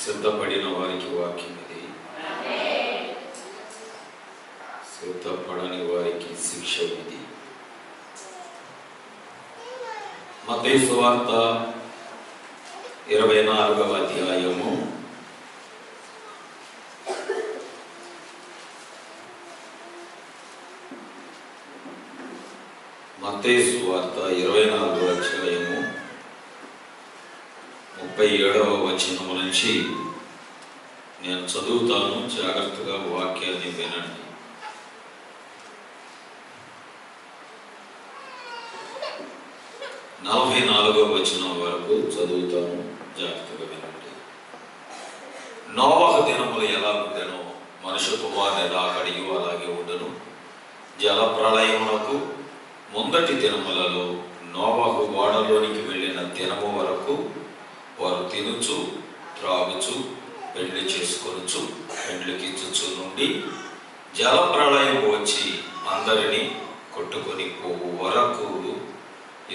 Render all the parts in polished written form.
సిద్ధపడిన వారికి వాక్యం ఇది, సిద్ధపడని వారికి శిక్ష ఇది. మత్తయి సువార్త 24వ అధ్యాయము 37వ వచనము నుంచి నేను చదువుతాను. జాగ్రత్తగా వాక్యాన్ని వినండి. నలభై 44వ వచనం వరకు చదువుతాను. జాగ్రత్తగా వినండి. నోవహు దినములు ఎలా ఉండెనో మనుష్య కుమారుని రాకడయు అలాగే ఉండెను. జల ప్రళయమునకు ముందటి దినములలో నోవహు ఓడలోనికి వెళ్ళిన దినము వరకు వారు తినుచు త్రాగుచు పెళ్లి చేసుకొనుచు పెళ్లికిచ్చుచు నుండి జల ప్రళయం వచ్చి అందరినీ కొట్టుకొని పోవు వరకు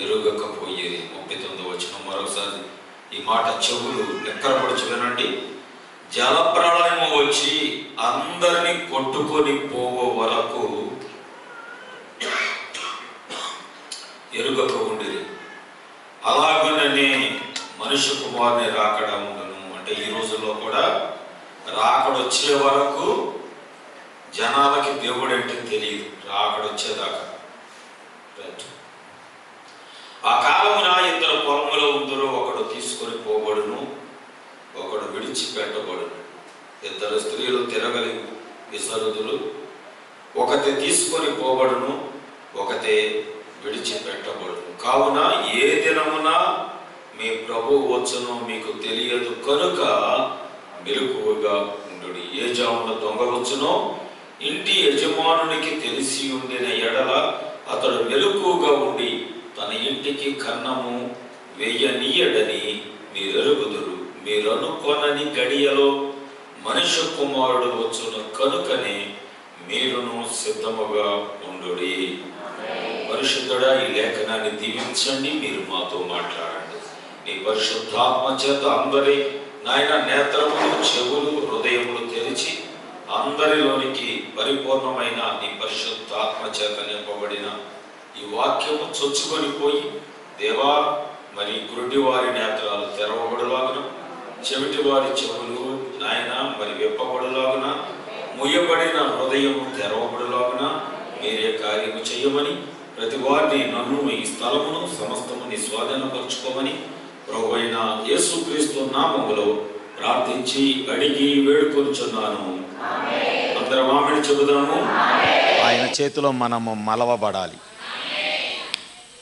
ఎరుగకపోయేది. 39వ వచనం మరోసారి ఈ మాట చెవులు లెక్కరపడుచు వినండి. జల ప్రళయము వచ్చి అందరినీ కొట్టుకొని పోవు వరకు ఎరుగక ఉండిరి. అలాగనే మనుష్య కుమారుని రాకడ ఉండను. అంటే ఈ రోజుల్లో కూడా రాకడ వచ్చే వరకు జనాలకి దేవుడు అంటే తెలియదు. రాకడ వచ్చేదాకా ఆ కాలమున ఇద్దరు పొలములో ఉందరో ఒకడు తీసుకొని పోబడును, ఒకడు విడిచిపెట్టబడును. ఇద్దరు స్త్రీలు తిరగలి విసరుదులు, ఒకతే తీసుకొని పోబడును, ఒకతే విడిచిపెట్టబడును. కావున ఏ దినమున మీ ప్రభువు వచ్చునో మీకు తెలియదు కనుక మెలకువగా ఉండుడి. ఏ జామున దొంగ వచ్చునో ఇంటి యజమానునికి తెలిసి ఉండిన ఎడల అతడు మెలకువగా ఉండి తన ఇంటికి కన్నము వేయనీయడని మీరెరుగుదురు. మీరనుకొనని గడియలో మనుష్య కుమారుడు వచ్చును కనుకనే మీరును సిద్ధముగా ఉండుడి. పరిశుద్ధుడా, ఈ లేఖనాన్ని దీవించండి. మీరు మాతో మాట్లాడండి. నీ పరిశుద్ధాత్మ చేత అందరి నాయన నేత్రములు, చెవులు, హృదయములు తెరిచి అందరిలోనికి పరిపూర్ణమైన నీ పరిశుద్ధాత్మ చేత నింపబడిన ఈ వాక్యము చొచ్చుకొని పోయి దేవా, మరి గురుడి వారి నేత్రాలు తెరవబడులాగున, చెవిటి వారి చెవులు నాయన మరి విప్పబడులాగున, ముయ్యబడిన హృదయము తెరవబడులాగున మీరే కార్యము చేయమని, ప్రతి వారిని, నన్ను, ఈ స్థలమును సమస్తము నీ స్వాధీనపరచుకోమని ప్రభువైన యేసుక్రీస్తు నామములో ప్రార్థించి అడిగి వేడుకొనుచున్నాను. అందరం ఆమేన్ చెబుదాము. ఆయన చేతిలో మనము మలవబడాలి.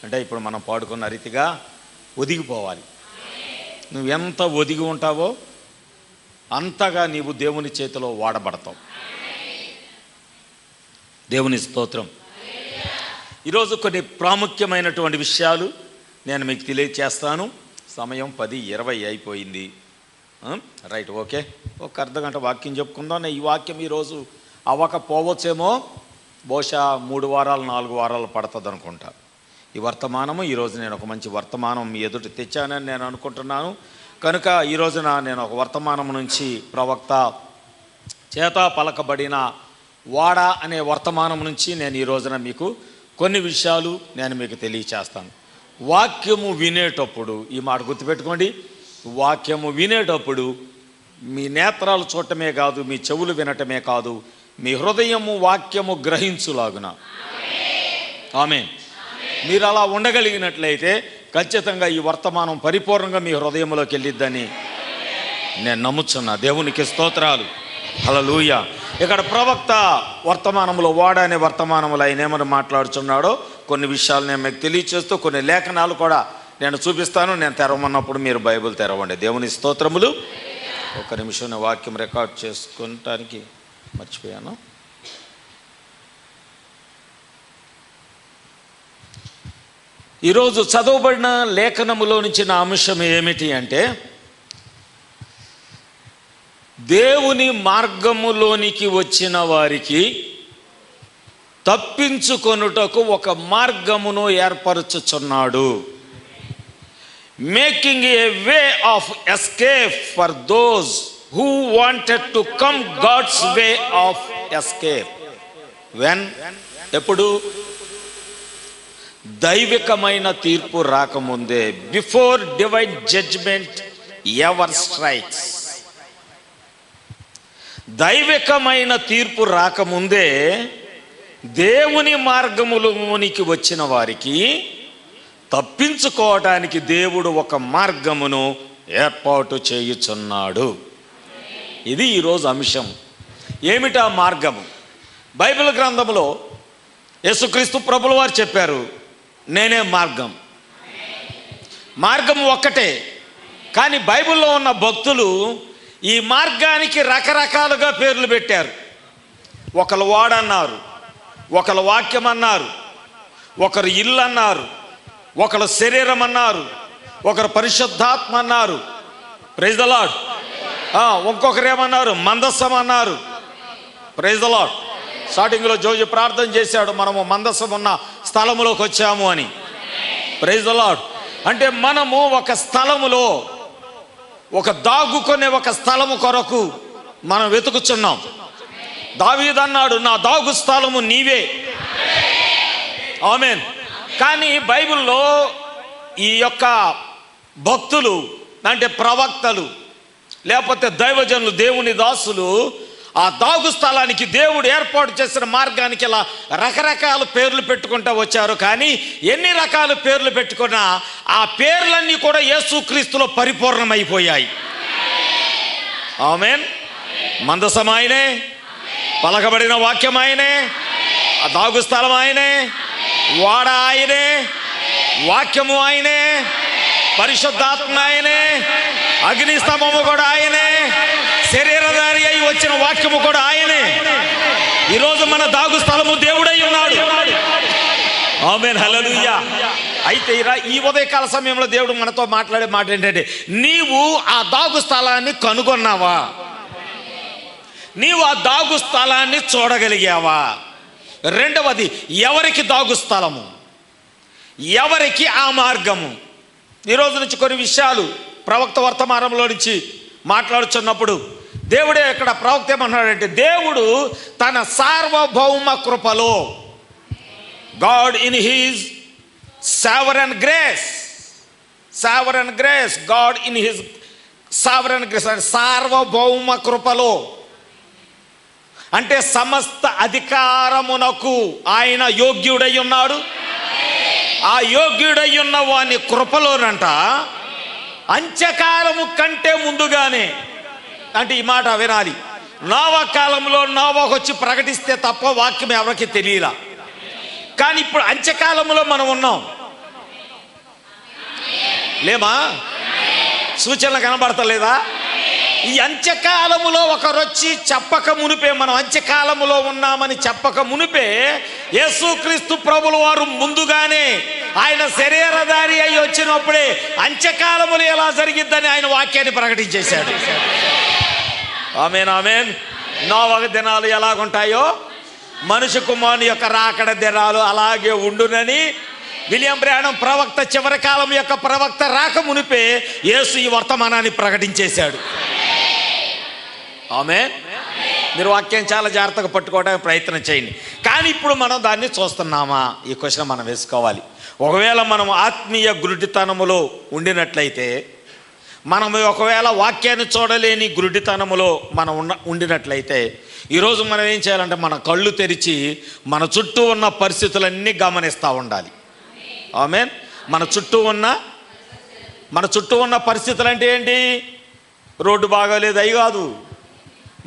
అంటే ఇప్పుడు మనం పాడుకున్న రీతిగా ఒదిగిపోవాలి. నువ్వు ఎంత ఒదిగి ఉంటావో అంతగా నీవు దేవుని చేతిలో వాడబడతావు. దేవుని స్తోత్రం. ఈరోజు కొన్ని ప్రాముఖ్యమైనటువంటి విషయాలు నేను మీకు తెలియచేస్తాను. సమయం 10:20 అయిపోయింది. రైట్, ఓకే, ఒక అర్ధగంట వాక్యం చెప్పుకుందాం. ఈ వాక్యం ఈరోజు అవ్వకపోవచ్చేమో, బహుశా 3 వారాలు 4 వారాలు పడుతుంది అనుకుంటా. ఈ వర్తమానము ఈరోజు నేను ఒక మంచి వర్తమానం మీ ఎదుట తెచ్చానని నేను అనుకుంటున్నాను. కనుక ఈ రోజున నేను ఒక వర్తమానం నుంచి ప్రవక్త చేత పలకబడిన వాడ అనే వర్తమానం నుంచి నేను ఈ రోజున మీకు కొన్ని విషయాలు నేను మీకు తెలియచేస్తాను. వాక్యము వినేటప్పుడు ఈ మాట గుర్తుపెట్టుకోండి. వాక్యము వినేటప్పుడు మీ నేత్రాలు చూడటమే కాదు, మీ చెవులు వినటమే కాదు, మీ హృదయము వాక్యము గ్రహించులాగున. ఆమేన్. మీరు అలా ఉండగలిగినట్లయితే ఖచ్చితంగా ఈ వర్తమానం పరిపూర్ణంగా మీ హృదయంలోకి వెళ్ళిద్దని నేను నమ్ముచున్నా. దేవునికి స్తోత్రాలు. హల్లెలూయా. ఇక్కడ ప్రవక్త వర్తమానంలో వాడనే వర్తమానంలో ఆయన ఏమని మాట్లాడుచున్నాడో కొన్ని విషయాలు నేను మీకు తెలియచేస్తూ కొన్ని లేఖనాలు కూడా నేను చూపిస్తాను. నేను తెరవమన్నప్పుడు మీరు బైబిల్ తెరవండి. దేవుని స్తోత్రములు. ఒక నిమిషం వాక్యం రికార్డ్ చేసుకుంటానికి మర్చిపోయాను. ఈరోజు చదవబడిన లేఖనములో నుంచి నా అంశం ఏమిటి అంటే, దేవుని మార్గములోనికి వచ్చిన వారికి తప్పించుకొనుటకు ఒక మార్గమును ఏర్పరచుచున్నాడు. Making a way of escape for those who wanted to come God's way of escape. When? ఎప్పుడు? దైవికమైన తీర్పు రాకముందే, before divine judgment ever strikes. దైవికమైన తీర్పు రాకముందే దేవుని మార్గములోనికి వచ్చిన వారికి తప్పించుకోవడానికి దేవుడు ఒక మార్గమును ఏర్పాటు చేయుచున్నాడు. ఇది ఈరోజు అంశం. ఏమిటా మార్గము? బైబిల్ గ్రంథంలో యేసుక్రీస్తు ప్రభుల వారు చెప్పారు, నేనే మార్గం. మార్గం ఒక్కటే. కానీ బైబిల్లో ఉన్న భక్తులు ఈ మార్గానికి రకరకాలుగా పేర్లు పెట్టారు. ఒకరు వాడన్నారు, ఒకరు వాక్యం అన్నారు, ఒకరు ఇల్లు అన్నారు, ఒకరు శరీరం అన్నారు, ఒకరు పరిశుద్ధాత్మ అన్నారు. Praise the lord. ఇంకొకరు ఏమన్నారు? మందస్సం అన్నారు. Praise the lord. స్టార్టింగ్లో జోజి ప్రార్థన చేశాడు, మనము మందస్సం ఉన్న స్థలములోకి వచ్చాము అని. Praise the lord. అంటే మనము ఒక స్థలములో, ఒక దాగుకునే ఒక స్థలము కొరకు మనం వెతుకుచున్నాం. దావీదు అన్నాడు, నా దాగు స్థలము నీవే. ఆమేన్. కానీ బైబిల్లో ఈ యొక్క భక్తులు అంటే ప్రవక్తలు లేకపోతే దైవజనులు, దేవుని దాసులు ఆ దాగు స్థలానికి దేవుడు ఏర్పాటు చేసిన మార్గానికి ఇలా రకరకాల పేర్లు పెట్టుకుంటూ వచ్చారు. కానీ ఎన్ని రకాల పేర్లు పెట్టుకున్నా ఆ పేర్లన్నీ కూడా యేసుక్రీస్తులో పరిపూర్ణమైపోయాయి. ఆమేన్. మందసం ఆయనే, పలకబడిన వాక్యం ఆయనే, ఆ దాగు స్థలం ఆయనే, వాడ ఆయనే, వాక్యము ఆయనే, పరిశుద్ధాత్మ ఆయనే, అగ్ని స్తంభము కూడా ఆయనే, శరీరధారి అయి వచ్చిన వాక్యము కూడా ఆయనే. ఈరోజు మన దాగు స్థలము దేవుడై ఉన్నాడు. ఆమేన్. హల్లెలూయా. అయితే ఈ ఉదయకాల సమయంలో దేవుడు మనతో మాట్లాడే మాట ఏంటంటే, నీవు ఆ దాగు స్థలాన్ని కనుగొన్నావా? నీవు ఆ దాగు స్థలాన్ని చూడగలిగావా? రెండవది, ఎవరికి దాగు స్థలము, ఎవరికి ఆ మార్గము? ఈరోజు నుంచి కొన్ని విషయాలు ప్రవక్త వర్తమానంలో నుంచి మాట్లాడుచున్నప్పుడు దేవుడే ఇక్కడ ప్రవక్త ఏమన్నాడంటే, దేవుడు తన సార్వభౌమ కృపలో, God in his sovereign grace, sovereign grace, God in his sovereign grace, సార్వభౌమ కృపలో అంటే సమస్త అధికారమునకు ఆయన యోగ్యుడై ఉన్నాడు. ఆ యోగ్యుడై ఉన్న వాని కృపలోనంట అంత్యకాలము కంటే ముందుగానే, అంటే ఈ మాట వినాలి, నోవా కాలంలో నోవాకు వచ్చి ప్రకటిస్తే తప్ప వాక్యం ఎవరికి తెలియలా. కానీ ఇప్పుడు అంత్యకాలంలో మనం ఉన్నాం, లేమా? సూచనలు కనబడతలేదా? ఈ అంత్యకాలములో ఒకరొచ్చి చెప్పక మునిపే, మనం అంత్యకాలములో ఉన్నామని చెప్పక మునిపే యేసుక్రీస్తు ప్రభుల వారు ముందుగానే ఆయన శరీరధారి అయి వచ్చినప్పుడే అంత్యకాలములు ఎలా జరిగిద్దని ఆయన వాక్యాన్ని ప్రకటించేశాడు. ఆమేన్, ఆమేన్. నోవా దినాలు ఎలాగుంటాయో మనుష్య కుమారుని యొక్క రాకడ దినాలు అలాగే ఉండునని విలియం బ్రానమ్ ప్రవక్త చివరి కాలం యొక్క ప్రవక్త రాక మునిపే యేసు ఈ వర్తమానాన్ని ప్రకటించేశాడు. ఆమేన్. మీరు వాక్యం చాలా జాగ్రత్తగా పట్టుకోవడానికి ప్రయత్నం చేయండి. కానీ ఇప్పుడు మనం దాన్ని చూస్తున్నామా? ఈ క్వశ్చన్ మనం వేసుకోవాలి. ఒకవేళ మనం ఆత్మీయ గురుడితనములో ఉండినట్లయితే, మనం ఒకవేళ వాక్యాన్ని చూడలేని గురుడితనములో మనం ఉండినట్లయితే, ఈరోజు మనం ఏం చేయాలంటే మన కళ్ళు తెరిచి మన చుట్టూ ఉన్న పరిస్థితులన్నీ గమనిస్తూ ఉండాలి. ఆమేన్. మన చుట్టూ ఉన్న పరిస్థితులు అంటే ఏంటి? రోడ్డు బాగాలేదు అవి కాదు,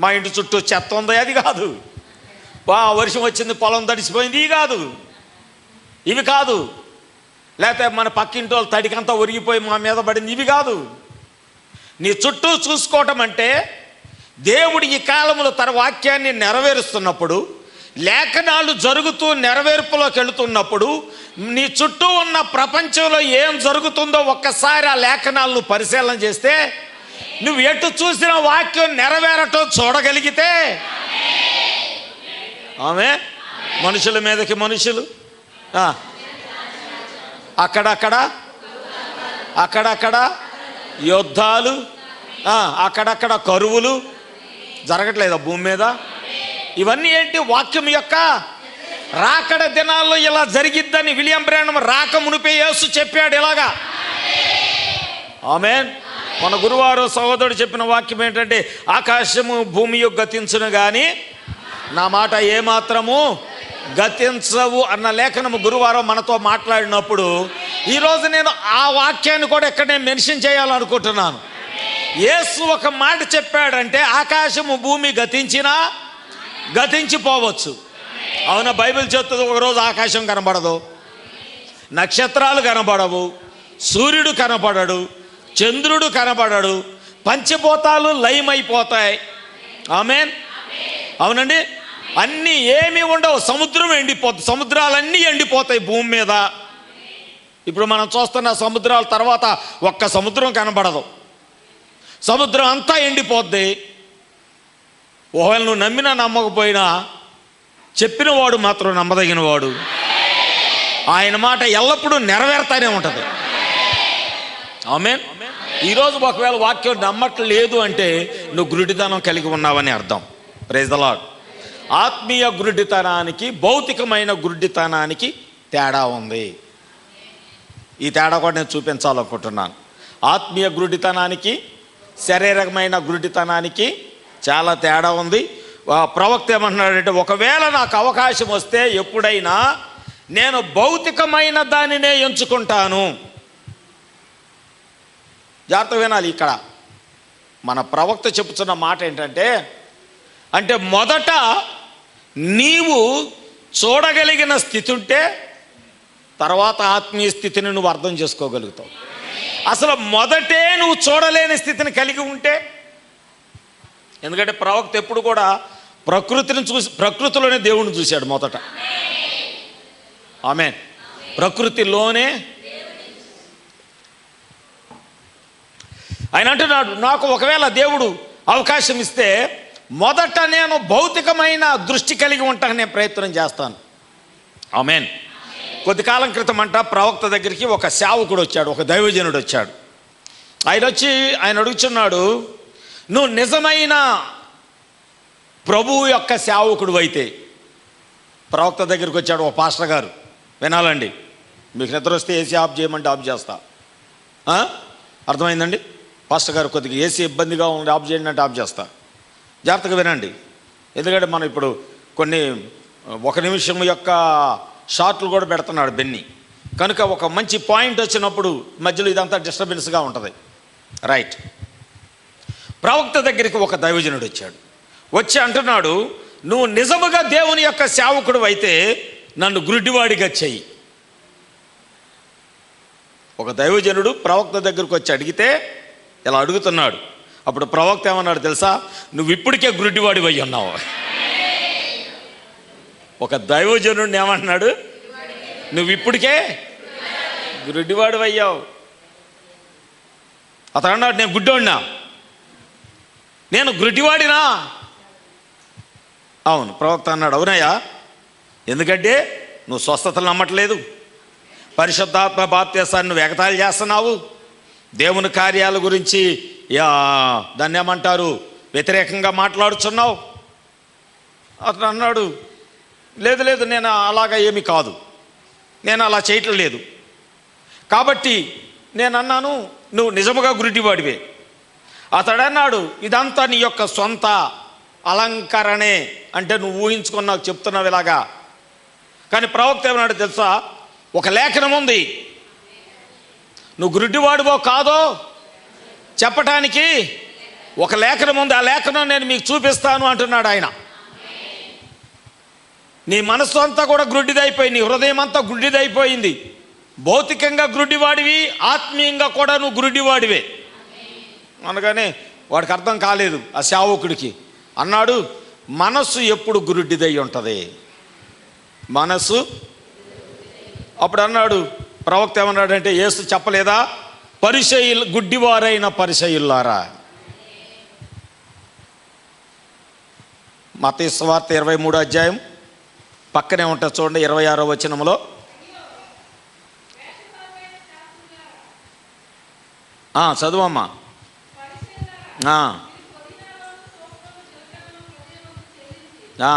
మా ఇంటి చుట్టూ చెత్త ఉంది అది కాదు, వర్షం వచ్చింది పొలం తడిసిపోయింది ఇవి కాదు, ఇవి కాదు, లేకపోతే మన పక్కింటి వాళ్ళు తడికంతా ఒరిగిపోయి మా మీద పడింది ఇవి కాదు. నీ చుట్టూ చూసుకోవటం అంటే దేవుడు ఈ కాలంలో తన వాక్యాన్ని నెరవేరుస్తున్నప్పుడు, లేఖనాలు జరుగుతూ నెరవేర్పులోకి వెళుతున్నప్పుడు, నీ చుట్టూ ఉన్న ప్రపంచంలో ఏం జరుగుతుందో ఒక్కసారి ఆ లేఖనాలను పరిశీలన చేస్తే, నువ్వు ఎటు చూసిన వాక్యం నెరవేరటం చూడగలిగితే, ఆమె మనుషుల మీదకి మనుషులు, అక్కడక్కడ యుద్ధాలు, అక్కడక్కడ కరువులు జరగట్లేదా భూమి మీద? ఇవన్నీ ఏంటి? వాక్యం యొక్క రాకడ దినాల్లో ఇలా జరిగిద్దని విలియం బ్రానమ్ రాక మునిపే యేసు చెప్పాడు ఇలాగా. ఆమేన్. మన గురువారం సహోదరుడు చెప్పిన వాక్యం ఏంటంటే, ఆకాశము భూమి గతించును కానీ నా మాట ఏమాత్రము గతించవు అన్న లేఖనము గురువారం మనతో మాట్లాడినప్పుడు, ఈరోజు నేను ఆ వాక్యాన్ని కూడా ఇక్కడ నేను మెన్షన్ చేయాలనుకుంటున్నాను. యేసు ఒక మాట చెప్పాడంటే ఆకాశము భూమి గతించినా గతించిపోవచ్చు. అవునా? బైబిల్ చెప్తుంది ఒకరోజు ఆకాశం కనబడదు, నక్షత్రాలు కనబడవు, సూర్యుడు కనబడడు, చంద్రుడు కనబడడు, పంచభూతాలు లయమైపోతాయి. ఆమేన్. అవునండి. అన్నీ ఏమీ ఉండవు. సముద్రం ఎండిపోతుంది, సముద్రాలన్నీ ఎండిపోతాయి భూమి మీద. ఇప్పుడు మనం చూస్తున్న సముద్రాల తర్వాత ఒక్క సముద్రం కనబడదు, సముద్రం అంతా ఎండిపోద్ది. ఒకవేళ నువ్వు నమ్మినా నమ్మకపోయినా చెప్పిన వాడు మాత్రం నమ్మదగిన వాడు. ఆయన మాట ఎల్లప్పుడూ నెరవేరుతానే ఉంటుంది. ఆమేన్. ఈరోజు ఒకవేళ వాక్యం నమ్మట్లేదు అంటే నువ్వు గురుడితనం కలిగి ఉన్నావని అర్థం. Praise the lord. ఆత్మీయ గురుడితనానికి భౌతికమైన గురుడితనానికి తేడా ఉంది. ఈ తేడా కూడా నేను చూపించాలనుకుంటున్నాను. ఆత్మీయ గురుడితనానికి శారీరకమైన గురుడితనానికి చాలా తేడా ఉంది. ప్రవక్త ఏమంటున్నాడంటే, ఒకవేళ నాకు అవకాశం వస్తే ఎప్పుడైనా నేను భౌతికమైన దానినే ఎంచుకుంటాను. జాగ్రత్త వినాలి. ఇక్కడ మన ప్రవక్త చెప్పుతున్న మాట ఏంటంటే, అంటే మొదట నీవు చూడగలిగిన స్థితి ఉంటే తర్వాత ఆత్మీయ స్థితిని నువ్వు అర్థం చేసుకోగలుగుతావు. అసలు మొదటే నువ్వు చూడలేని స్థితిని కలిగి ఉంటే, ఎందుకంటే ప్రవక్త ఎప్పుడు కూడా ప్రకృతిని చూసి, ప్రకృతిలోనే దేవుణ్ణి చూశాడు మొదట. ఆమేన్. ప్రకృతిలోనే ఆయన అంటున్నాడు, నాకు ఒకవేళ దేవుడు అవకాశం ఇస్తే మొదట నేను భౌతికమైన దృష్టి కలిగి ఉంటాను, నేను ప్రయత్నం చేస్తాను. ఆమేన్. కొద్ది కాలం క్రితం అంట ప్రవక్త దగ్గరికి ఒక సేవకుడు వచ్చాడు, ఒక దైవజనుడు వచ్చాడు. ఆయన అడుగుచున్నాడు, నువ్వు నిజమైన ప్రభువు యొక్క సేవకుడు అయితే, ప్రవక్త దగ్గరికి వచ్చాడు ఒక పాస్టర్ గారు. వినాలండి, మీకు నిద్ర వస్తే ఏసీ ఆఫ్ చేయమంటే ఆఫ్ చేస్తా. అర్థమైందండి? పాస్టర్ గారు కొద్దిగా ఏసీ ఇబ్బందిగా ఉంది, ఆఫ్ చేయండి అంటే ఆఫ్ చేస్తా. జాగ్రత్తగా వినండి, ఎందుకంటే మనం ఇప్పుడు కొన్ని 1 నిమిషం యొక్క షార్ట్లు కూడా పెడుతున్నాడు బెన్ని. కనుక ఒక మంచి పాయింట్ వచ్చినప్పుడు మధ్యలో ఇదంతా డిస్టర్బెన్స్గా ఉంటుంది. రైట్. ప్రవక్త దగ్గరికి ఒక దైవజనుడు వచ్చాడు. వచ్చి అంటున్నాడు, నువ్వు నిజముగా దేవుని యొక్క సేవకుడు అయితే నన్ను గురుడివాడిగా చెయ్యి. ఒక దైవజనుడు ప్రవక్త దగ్గరికి వచ్చి అడిగితే ఇలా అడుగుతున్నాడు. అప్పుడు ప్రవక్త ఏమన్నాడు తెలుసా? నువ్వు ఇప్పటికే గురుడివాడివి అయి ఉన్నావు. ఒక దైవజనుడిని ఏమంటున్నాడు? నువ్వు ఇప్పటికే గురుడివాడివి అయ్యావు. అతను అన్నాడు, నేను గుడ్డోడినా, నేను గురుడివాడినా? అవును. ప్రవక్త అన్నాడు, అవునయ్యా, ఎందుకంటే నువ్వు స్వస్థతలు నమ్మట్లేదు, పరిశుద్ధాత్మ బాప్తీసాన్ని నువ్వు ఎగతాళి చేస్తున్నావు, దేవుని కార్యాల గురించి దాన్ని ఏమంటారు వ్యతిరేకంగా మాట్లాడుచున్నావు. అతను అన్నాడు, లేదు లేదు, నేను అలాగా ఏమీ కాదు, నేను అలా చేయటం లేదు. కాబట్టి నేను అన్నాను, నువ్వు నిజముగా గురుడివాడివే. అతడు అన్నాడు, ఇదంతా నీ యొక్క సొంత అలంకరణే, అంటే నువ్వు ఊహించుకొని నాకు చెప్తున్నావు ఇలాగా. కానీ ప్రవక్త ఏమన్నాడు తెలుసా? ఒక లేఖనం ఉంది, నువ్వు గురుడివాడివో కాదో చెప్పటానికి ఒక లేఖనం ఉంది, ఆ లేఖనం నేను మీకు చూపిస్తాను అంటున్నాడు ఆయన. నీ మనస్సు అంతా కూడా గుడ్డిదైపోయింది, నీ హృదయం అంతా గుడ్డిదైపోయింది. భౌతికంగా గురుడివాడివి, ఆత్మీయంగా కూడా నువ్వు గురుడివాడివే. అనగానే వాడికి అర్థం కాలేదు ఆ సేవకుడికి. అన్నాడు, మనస్సు ఎప్పుడు గురుడిదై ఉంటుంది, మనస్సు. అప్పుడు అన్నాడు ప్రవక్త ఏమన్నాడంటే, యేసు చెప్పలేదా, పరిసయ్యులు గుడ్డివారైన పరిసయ్యులారా. మత్తయి సువార్త 23వ అధ్యాయం పక్కనే ఉంటుంది చూడండి, 26వ వచనంలో. చదువమ్మా. ఆ, ఆ,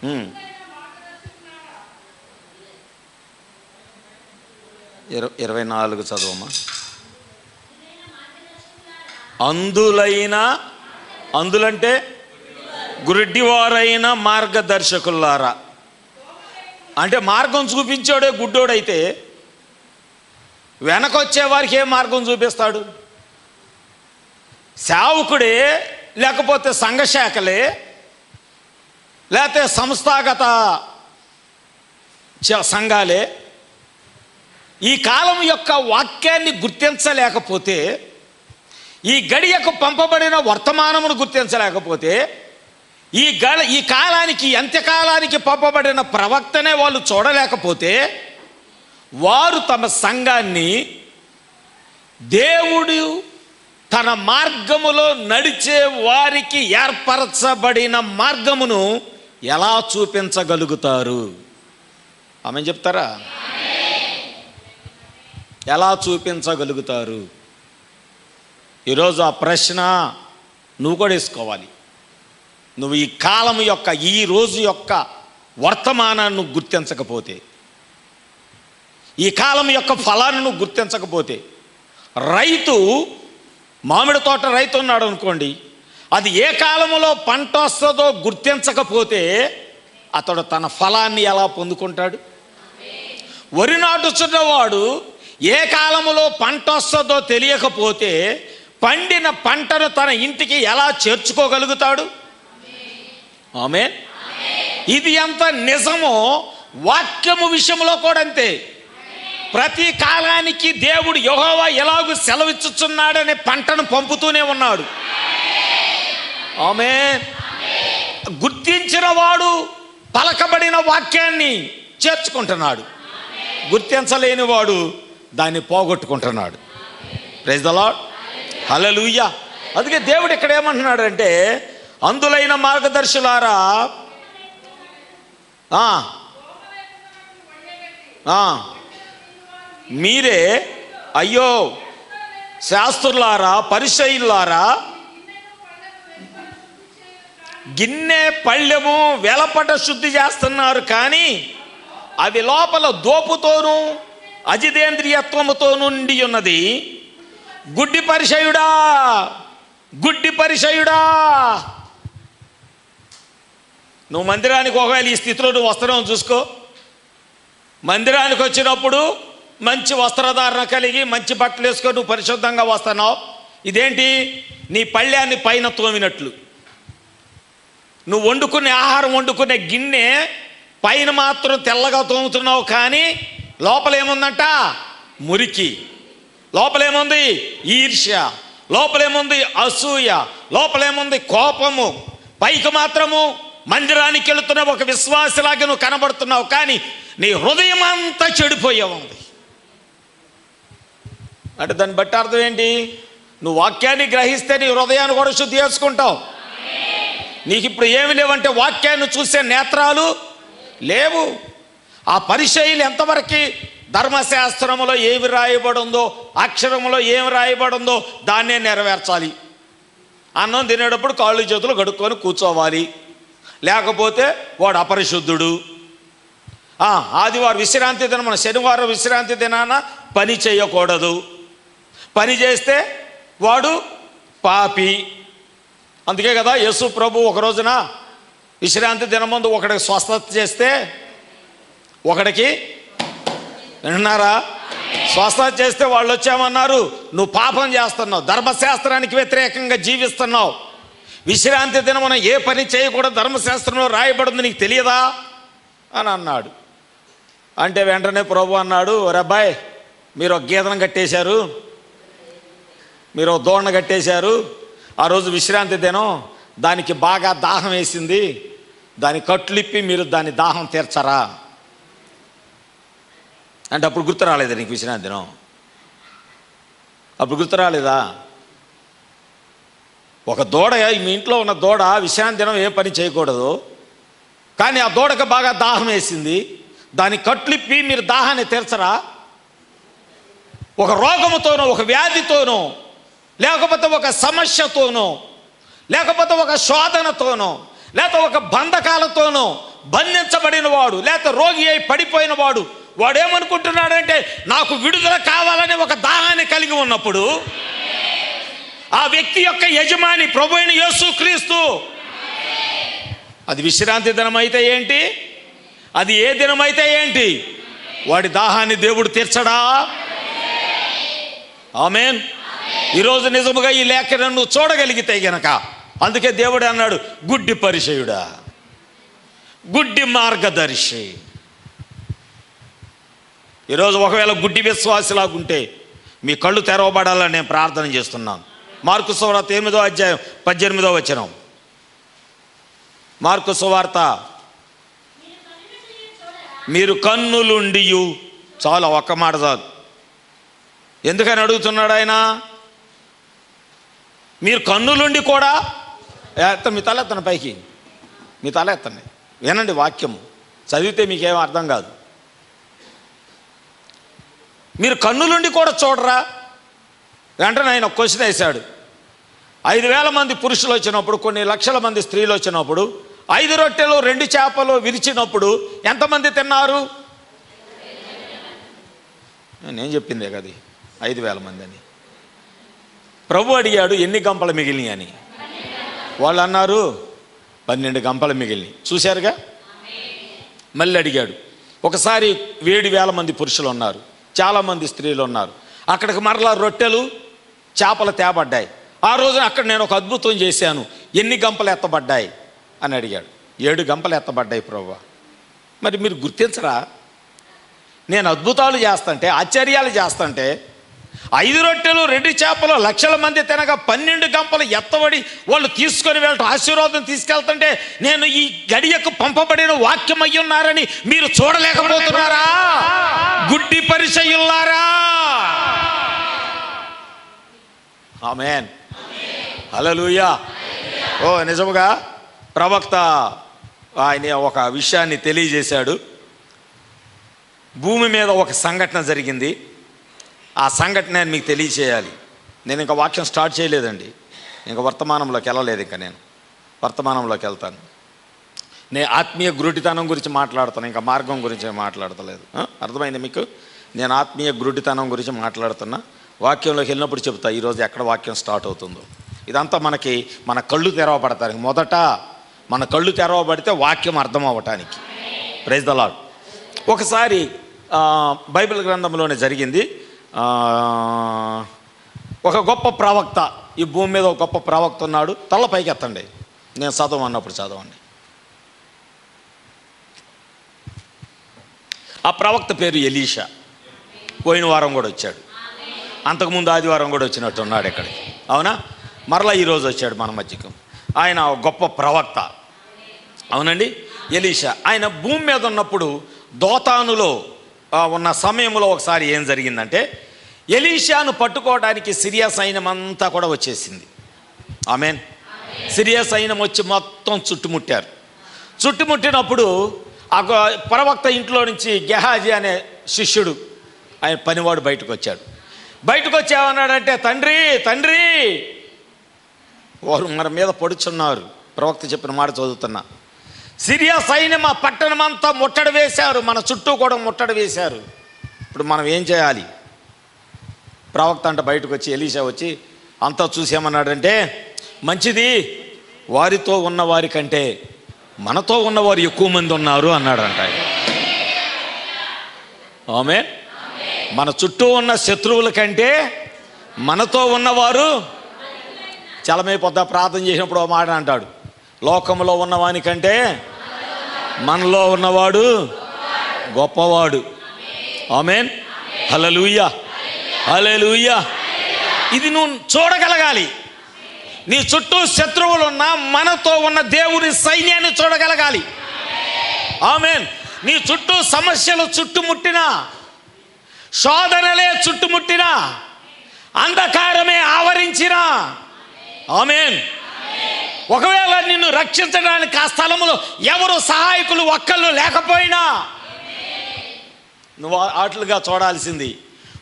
ఉమ్. 24 చదవమ్మా. అందులంటే గుడ్డివారైన మార్గదర్శకులారా. అంటే మార్గం చూపించాడే గుడ్డోడైతే వెనకొచ్చే వారికి ఏ మార్గం చూపిస్తాడు? సేవకుడే, లేకపోతే సంఘశాఖలే, లేకపోతే సంస్థాగత సంఘాలే ఈ కాలం యొక్క వాక్యాన్ని గుర్తించలేకపోతే, ఈ గడియకు పంపబడిన వర్తమానమును గుర్తించలేకపోతే, ఈ కాలానికి అంత్యకాలానికి పంపబడిన ప్రవక్తనే వాళ్ళు చూడలేకపోతే, వారు తమ సంఘాన్ని దేవుడు తన మార్గములో నడిచే వారికి ఏర్పరచబడిన మార్గమును ఎలా చూపించగలుగుతారు? ఆమె చెప్తారా? ఎలా చూపించగలుగుతారు? ఈరోజు ఆ ప్రశ్న నువ్వు కూడా వేసుకోవాలి. నువ్వు ఈ కాలం యొక్క, ఈ రోజు యొక్క వర్తమానాన్ని గుర్తించకపోతే, ఈ కాలం యొక్క ఫలాన్ని నువ్వు గుర్తించకపోతే, రైతు మామిడి తోట రైతు ఉన్నాడు అనుకోండి, అది ఏ కాలంలో పంట వస్తుందో గుర్తించకపోతే అతడు తన ఫలాన్ని ఎలా పొందుకుంటాడు? వరి నాటుచున్నవాడు ఏ కాలంలో పంట వస్తుందో తెలియకపోతే పండిన పంటను తన ఇంటికి ఎలా చేర్చుకోగలుగుతాడు? ఆమేన్. ఇది ఎంత నిజమో వాక్యము విషయంలో కూడా అంతే. ప్రతి కాలానికి దేవుడు యెహోవా ఎలాగూ సెలవిచ్చుచున్నాడనే పంటను పంపుతూనే ఉన్నాడు. ఆమేన్. గుర్తించిన వాడు పలకబడిన వాక్యాన్ని చేర్చుకుంటున్నాడు, గుర్తించలేని వాడు దాన్ని పోగొట్టుకుంటున్నాడు. Praise the lord. హల్లెలూయా. అందుకే దేవుడు ఇక్కడ ఏమంటున్నాడంటే, అందులైన మార్గదర్శులారా, మీరే అయ్యో శాస్త్రులారా, పరిసయ్యులారా, గిన్నె పళ్ళెము వెలపట శుద్ధి చేస్తున్నారు, కానీ అవి లోపల దోపుతోనూ అజితేంద్రియత్వముతోనూ నిండి ఉన్నది. గుడ్డి పరిసయుడా, గుడ్డి పరిసయుడా, నువ్వు మందిరానికి ఒకవేళ ఈ స్థితిలో నువ్వు వస్త్రం చూసుకో. మందిరానికి వచ్చినప్పుడు మంచి వస్త్రధారణ కలిగి మంచి బట్టలు వేసుకొని నువ్వు పరిశుద్ధంగా వస్తున్నావు. ఇదేంటి? నీ పళ్ళాన్ని పైన తోమినట్లు. నువ్వు వండుకునే ఆహారం వండుకునే గిన్నె పైన మాత్రం తెల్లగా తోముతున్నావు, కానీ లోపలేముందంట? మురికి. లోపలేముంది? ఈర్ష్య. లోపలేముంది? అసూయ. లోపలేముంది? కోపము. పైకి మాత్రము మందిరానికి వెళుతున్న ఒక విశ్వాసలాగా నువ్వు కనబడుతున్నావు, కానీ నీ హృదయం అంతా చెడిపోయే ఉంది. అంటే దాన్ని బట్టి అర్థం ఏంటి? నువ్వు వాక్యాన్ని గ్రహిస్తే నీ హృదయాన్ని కూడా శుద్ధి చేసుకుంటావు. నీకు ఇప్పుడు ఏమి లేవంటే వాక్యాన్ని చూసే నేత్రాలు లేవు. ఆ పరిచయులు ఎంతవరకు ధర్మశాస్త్రములో ఏమి రాయబడిందో, అక్షరములో ఏమి రాయబడిందో దాన్నే నెరవేర్చాలి. అన్నం తినేటప్పుడు కాళ్ళు చేతులు కడుక్కొని కూర్చోవాలి, లేకపోతే వాడు అపరిశుద్ధుడు. ఆదివారం విశ్రాంతి దినం, మన శనివారం విశ్రాంతి దినాన పని చేయకూడదు. పని చేస్తే వాడు పాపి. అందుకే కదా యేసు ప్రభు ఒక రోజున విశ్రాంతి దినం ముందు ఒకడికి స్వస్థత చేస్తే, ఒకడికి విన్నారా, స్వస్థత చేస్తే వాళ్ళు వచ్చామన్నారు, నువ్వు పాపం చేస్తున్నావు, ధర్మశాస్త్రానికి వ్యతిరేకంగా జీవిస్తున్నావు, విశ్రాంతి దినమున ఏ పని చేయకూడదు ధర్మశాస్త్రంలో రాయబడింది, నీకు తెలియదా అని అన్నాడు. అంటే వెంటనే ప్రభు అన్నాడు, రబ్బాయ్ మీరు ఒక గీతను కట్టేశారు, మీరు ఒక దోణను కట్టేశారు, ఆ రోజు విశ్రాంతి దినం, దానికి బాగా దాహం వేసింది, దాని కట్లిప్పి మీరు దాని దాహం తీర్చరా అంటే అప్పుడు గుర్తు రాలేదా నీకు విశ్రాంతి దినం? అప్పుడు గుర్తు రాలేదా? ఒక దూడ, మీ ఇంట్లో ఉన్న దూడ విశ్రాంతి దినం ఏ పని చేయకూడదు, కానీ ఆ దూడకు బాగా దాహం వేసింది, దాని కట్లిప్పి మీరు దాహాన్ని తీర్చరా? ఒక రోగముతోనో, ఒక వ్యాధితోనో, లేకపోతే ఒక సమస్యతోనో, లేకపోతే ఒక శోధనతోనో, లేకపోతే ఒక బంధకాలతోనో బంధించబడిన వాడు, లేకపోతే రోగి అయి పడిపోయిన వాడు, వాడేమనుకుంటున్నాడంటే నాకు విడుదల కావాలని ఒక దాహాన్ని కలిగి ఉన్నప్పుడు ఆ వ్యక్తి యొక్క యజమాని ప్రభు అయిన యేసుక్రీస్తు, అది విశ్రాంతి దినం అయితే ఏంటి, అది ఏ దినమైతే ఏంటి, వాడి దాహాన్ని దేవుడు తీర్చడా? ఆమేన్. ఈరోజు నిజముగా ఈ లేఖను నువ్వు చూడగలిగితే గనక, అందుకే దేవుడు అన్నాడు, గుడ్డి పరిచయుడా, గుడ్డి మార్గదర్శి. ఈరోజు ఒకవేళ గుడ్డి విశ్వాసిలాగుంటే మీ కళ్ళు తెరవబడాలని నేను ప్రార్థన చేస్తున్నాను. మార్కు సువార్త 8వ అధ్యాయం 18వ వచనం. మార్కు సువార్త, మీరు కన్నులుండియు, చాలా ఒక్క మాట చాలు. ఎందుకని అడుగుతున్నాడు ఆయన? మీరు కన్నులుండి కూడా, మీ తల ఎత్తండి పైకి, మీ తల ఎత్తండి, వినండి వాక్యం చదివితే మీకేం అర్థం కాదు. మీరు కన్నులుండి కూడా చూడరా? వెంటనే ఆయన క్వశ్చన్ వేశాడు. 5,000 మంది పురుషులు వచ్చినప్పుడు, కొన్ని లక్షల మంది స్త్రీలు వచ్చినప్పుడు, 5 రొట్టెలు 2 చేపలు విరిచినప్పుడు ఎంతమంది తిన్నారు? నేను చెప్పిందే కదా 5,000 మంది అని. ప్రభు అడిగాడు ఎన్ని గంపలు మిగిలినాయి అని. వాళ్ళు అన్నారు 12 గంపలు మిగిలినాయి. చూశారుగా. మళ్ళీ అడిగాడు. ఒకసారి 7,000 మంది పురుషులు ఉన్నారు, చాలామంది స్త్రీలు ఉన్నారు. అక్కడికి మరలా రొట్టెలు చేపలు తేబడ్డాయి. ఆ రోజున అక్కడ నేను ఒక అద్భుతం చేశాను, ఎన్ని గంపలు ఎత్తబడ్డాయి అని అడిగాడు. 7 గంపలు ఎత్తబడ్డాయి ప్రభువా. మరి మీరు గుర్తించరా? నేను అద్భుతాలు చేస్తుంటే, ఆశ్చర్యాలు చేస్తుంటే, 5 రొట్టెలు 2 చేపలు లక్షల మంది తినగా 12 గంపలు ఎత్తబడి వాళ్ళు తీసుకొని వెళ్ళటం, ఆశీర్వాదం తీసుకెళ్తుంటే నేను ఈ గడియకు పంపబడిన వాక్యం అయ్యి ఉన్నారని మీరు చూడలేకపోతున్నారా? గుడ్డి పరిచయులారా. ఆమేన్, హల్లెలూయా. ఓ నిజముగా ప్రవక్త ఆయన ఒక విషయాన్ని తెలియజేశాడు. భూమి మీద ఒక సంఘటన జరిగింది. ఆ సంఘటన నేను మీకు తెలియచేయాలి. నేను ఇంకా వాక్యం స్టార్ట్ చేయలేదండి, ఇంకా వర్తమానంలోకి వెళ్ళలేదు. ఇంకా నేను వర్తమానంలోకి వెళ్తాను. నేను ఆత్మీయ గురుడితనం గురించి మాట్లాడుతాను, ఇంకా మార్గం గురించి మాట్లాడతలేదు. అర్థమైంది మీకు? నేను ఆత్మీయ గురుడితనం గురించి మాట్లాడుతున్నా. వాక్యంలోకి వెళ్ళినప్పుడు చెప్తా ఈరోజు ఎక్కడ వాక్యం స్టార్ట్ అవుతుందో. ఇదంతా మనకి మన కళ్ళు తెరవబడతానికి, మొదట మన కళ్ళు తెరవబడితే వాక్యం అర్థం అవ్వటానికి. Praise the lord. ఒకసారి బైబిల్ గ్రంథంలోనే జరిగింది. ఒక గొప్ప ప్రవక్త, ఈ భూమి మీద ఒక గొప్ప ప్రవక్త ఉన్నాడు. తల పైకి ఎత్తండి, నేను చదవన్నప్పుడు చదవండి. ఆ ప్రవక్త పేరు ఎలీషా. పోయిన వారం కూడా వచ్చాడు, అంతకుముందు ఆదివారం కూడా వచ్చినట్టు ఉన్నాడు ఇక్కడికి. అవునా? మరలా ఈరోజు వచ్చాడు మన మధ్యకు. ఆయన గొప్ప ప్రవక్త. అవునండి, ఎలీషా. ఆయన భూమి మీద ఉన్నప్పుడు దోతానులో ఉన్న సమయంలో ఒకసారి ఏం జరిగిందంటే, ఎలీషాను పట్టుకోవడానికి సిరియా సైన్యం అంతా కూడా వచ్చేసింది. ఆమేన్. సిరియా సైన్యం వచ్చి మొత్తం చుట్టుముట్టారు. చుట్టుముట్టినప్పుడు ఆ ప్రవక్త ఇంట్లో నుంచి గెహాజీ అనే శిష్యుడు, ఆయన పనివాడు బయటకు వచ్చాడు. బయటకు వచ్చామన్నాడంటే, తండ్రి తండ్రి, వారు మన మీద పడుచున్నారు. ప్రవక్త చెప్పిన మాట చదువుతున్నా. సిరియా సైన్యం ఆ పట్టణం అంతా ముట్టడి వేశారు, మన చుట్టూ కూడా ముట్టడి వేశారు. ఇప్పుడు మనం ఏం చేయాలి? ప్రవక్త అంట బయటకు వచ్చి, ఎలీషా వచ్చి అంతా చూసేమన్నాడంటే, మంచిది, వారితో ఉన్న వారి కంటే మనతో ఉన్నవారు ఎక్కువ మంది ఉన్నారు అన్నాడంట. ఆమేన్. మన చుట్టూ ఉన్న శత్రువుల కంటే మనతో ఉన్నవారు, చలమైపోద్దా ప్రార్థన చేసినప్పుడు ఓ మాట అంటాడు, లోకంలో ఉన్నవాని కంటే మనలో ఉన్నవాడు గొప్పవాడు. ఆమేన్, హల్లెలూయా, హల్లెలూయా. ఇది నువ్వు చూడగలగాలి. నీ చుట్టూ శత్రువులు ఉన్నా మనతో ఉన్న దేవుని సైన్యాన్ని చూడగలగాలి. ఆమేన్. నీ చుట్టూ సమస్యలు చుట్టుముట్టినా, శోధనలే చుట్టుముట్టినా, అంధకారమే ఆవరించినా, ఆమేన్, ఒకవేళ నిన్ను రక్షించడానికి ఆ స్థలములో ఎవరు సహాయకులు ఒక్కళ్ళు లేకపోయినా, నువ్వు ఆటలుగా చూడాల్సింది.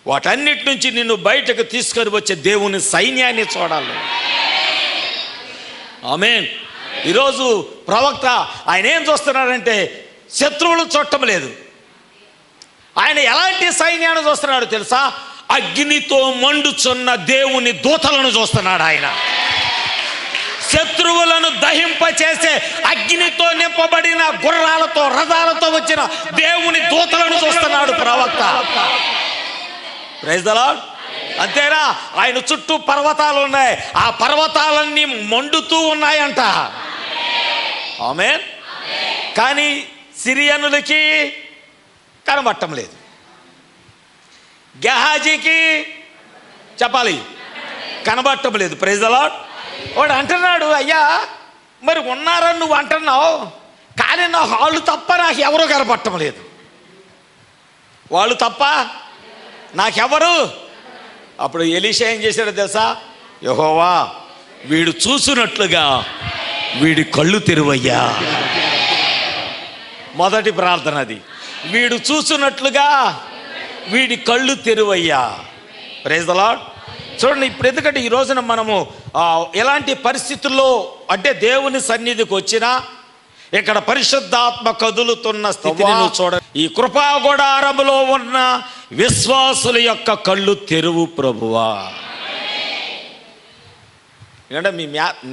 వాటన్నిటి నుంచి నిన్ను బయటకు తీసుకొని వచ్చే దేవుని సైన్యాన్ని చూడాలి. ఆమేన్. ఈరోజు ప్రవక్త ఆయన ఏం చూస్తున్నాడంటే శత్రువులు చూడటం లేదు. ఆయన ఎలాంటి సైన్యాన్ని చూస్తున్నాడు తెలుసా? అగ్నితో మండుచున్న దేవుని దూతలను చూస్తున్నాడు ఆయన. శత్రువులను దహింపచేసే అగ్నితో నింపబడిన గుర్రాలతో రథాలతో వచ్చిన దేవుని దూతలను చూస్తున్నాడు ప్రవక్త. Praise the lord. అంతేనా? ఆయన చుట్టూ పర్వతాలు ఉన్నాయి, ఆ పర్వతాలన్నీ మండుతూ ఉన్నాయంట. ఆమేన్. కానీ సిరియనులకి కనబట్టం లేదు. గెహాజీకి చెప్పాలి కనబట్టం లేదు. Praise the lord. వాడు అంటున్నాడు, అయ్యా మరి ఉన్నారని నువ్వు అంటున్నావు, కానీ నా వాళ్ళు తప్ప నాకు ఎవరు కనబట్టం లేదు. వాళ్ళు తప్ప నాకెవరు. అప్పుడు ఎలీషా ఏం చేశాడో తెలుసా? యెహోవా వీడు చూసినట్లుగా వీడి కళ్ళు తెరువయ్యా. మొదటి ప్రార్థన అది. వీడు చూసినట్లుగా వీడి కళ్ళు తెరువయ్యా. Praise the lord. చూడండి, ఇప్పుడు ఎందుకంటే ఈ రోజున మనము ఎలాంటి పరిస్థితుల్లో అంటే దేవుని సన్నిధికి వచ్చినా ఇక్కడ పరిశుద్ధాత్మ కదులుతున్న స్థితిని చూడ. ఈ కృపా గుడారములో ఉన్న విశ్వాసుల యొక్క కళ్ళు తెరువు ప్రభువా. ఎందుకంటే మీ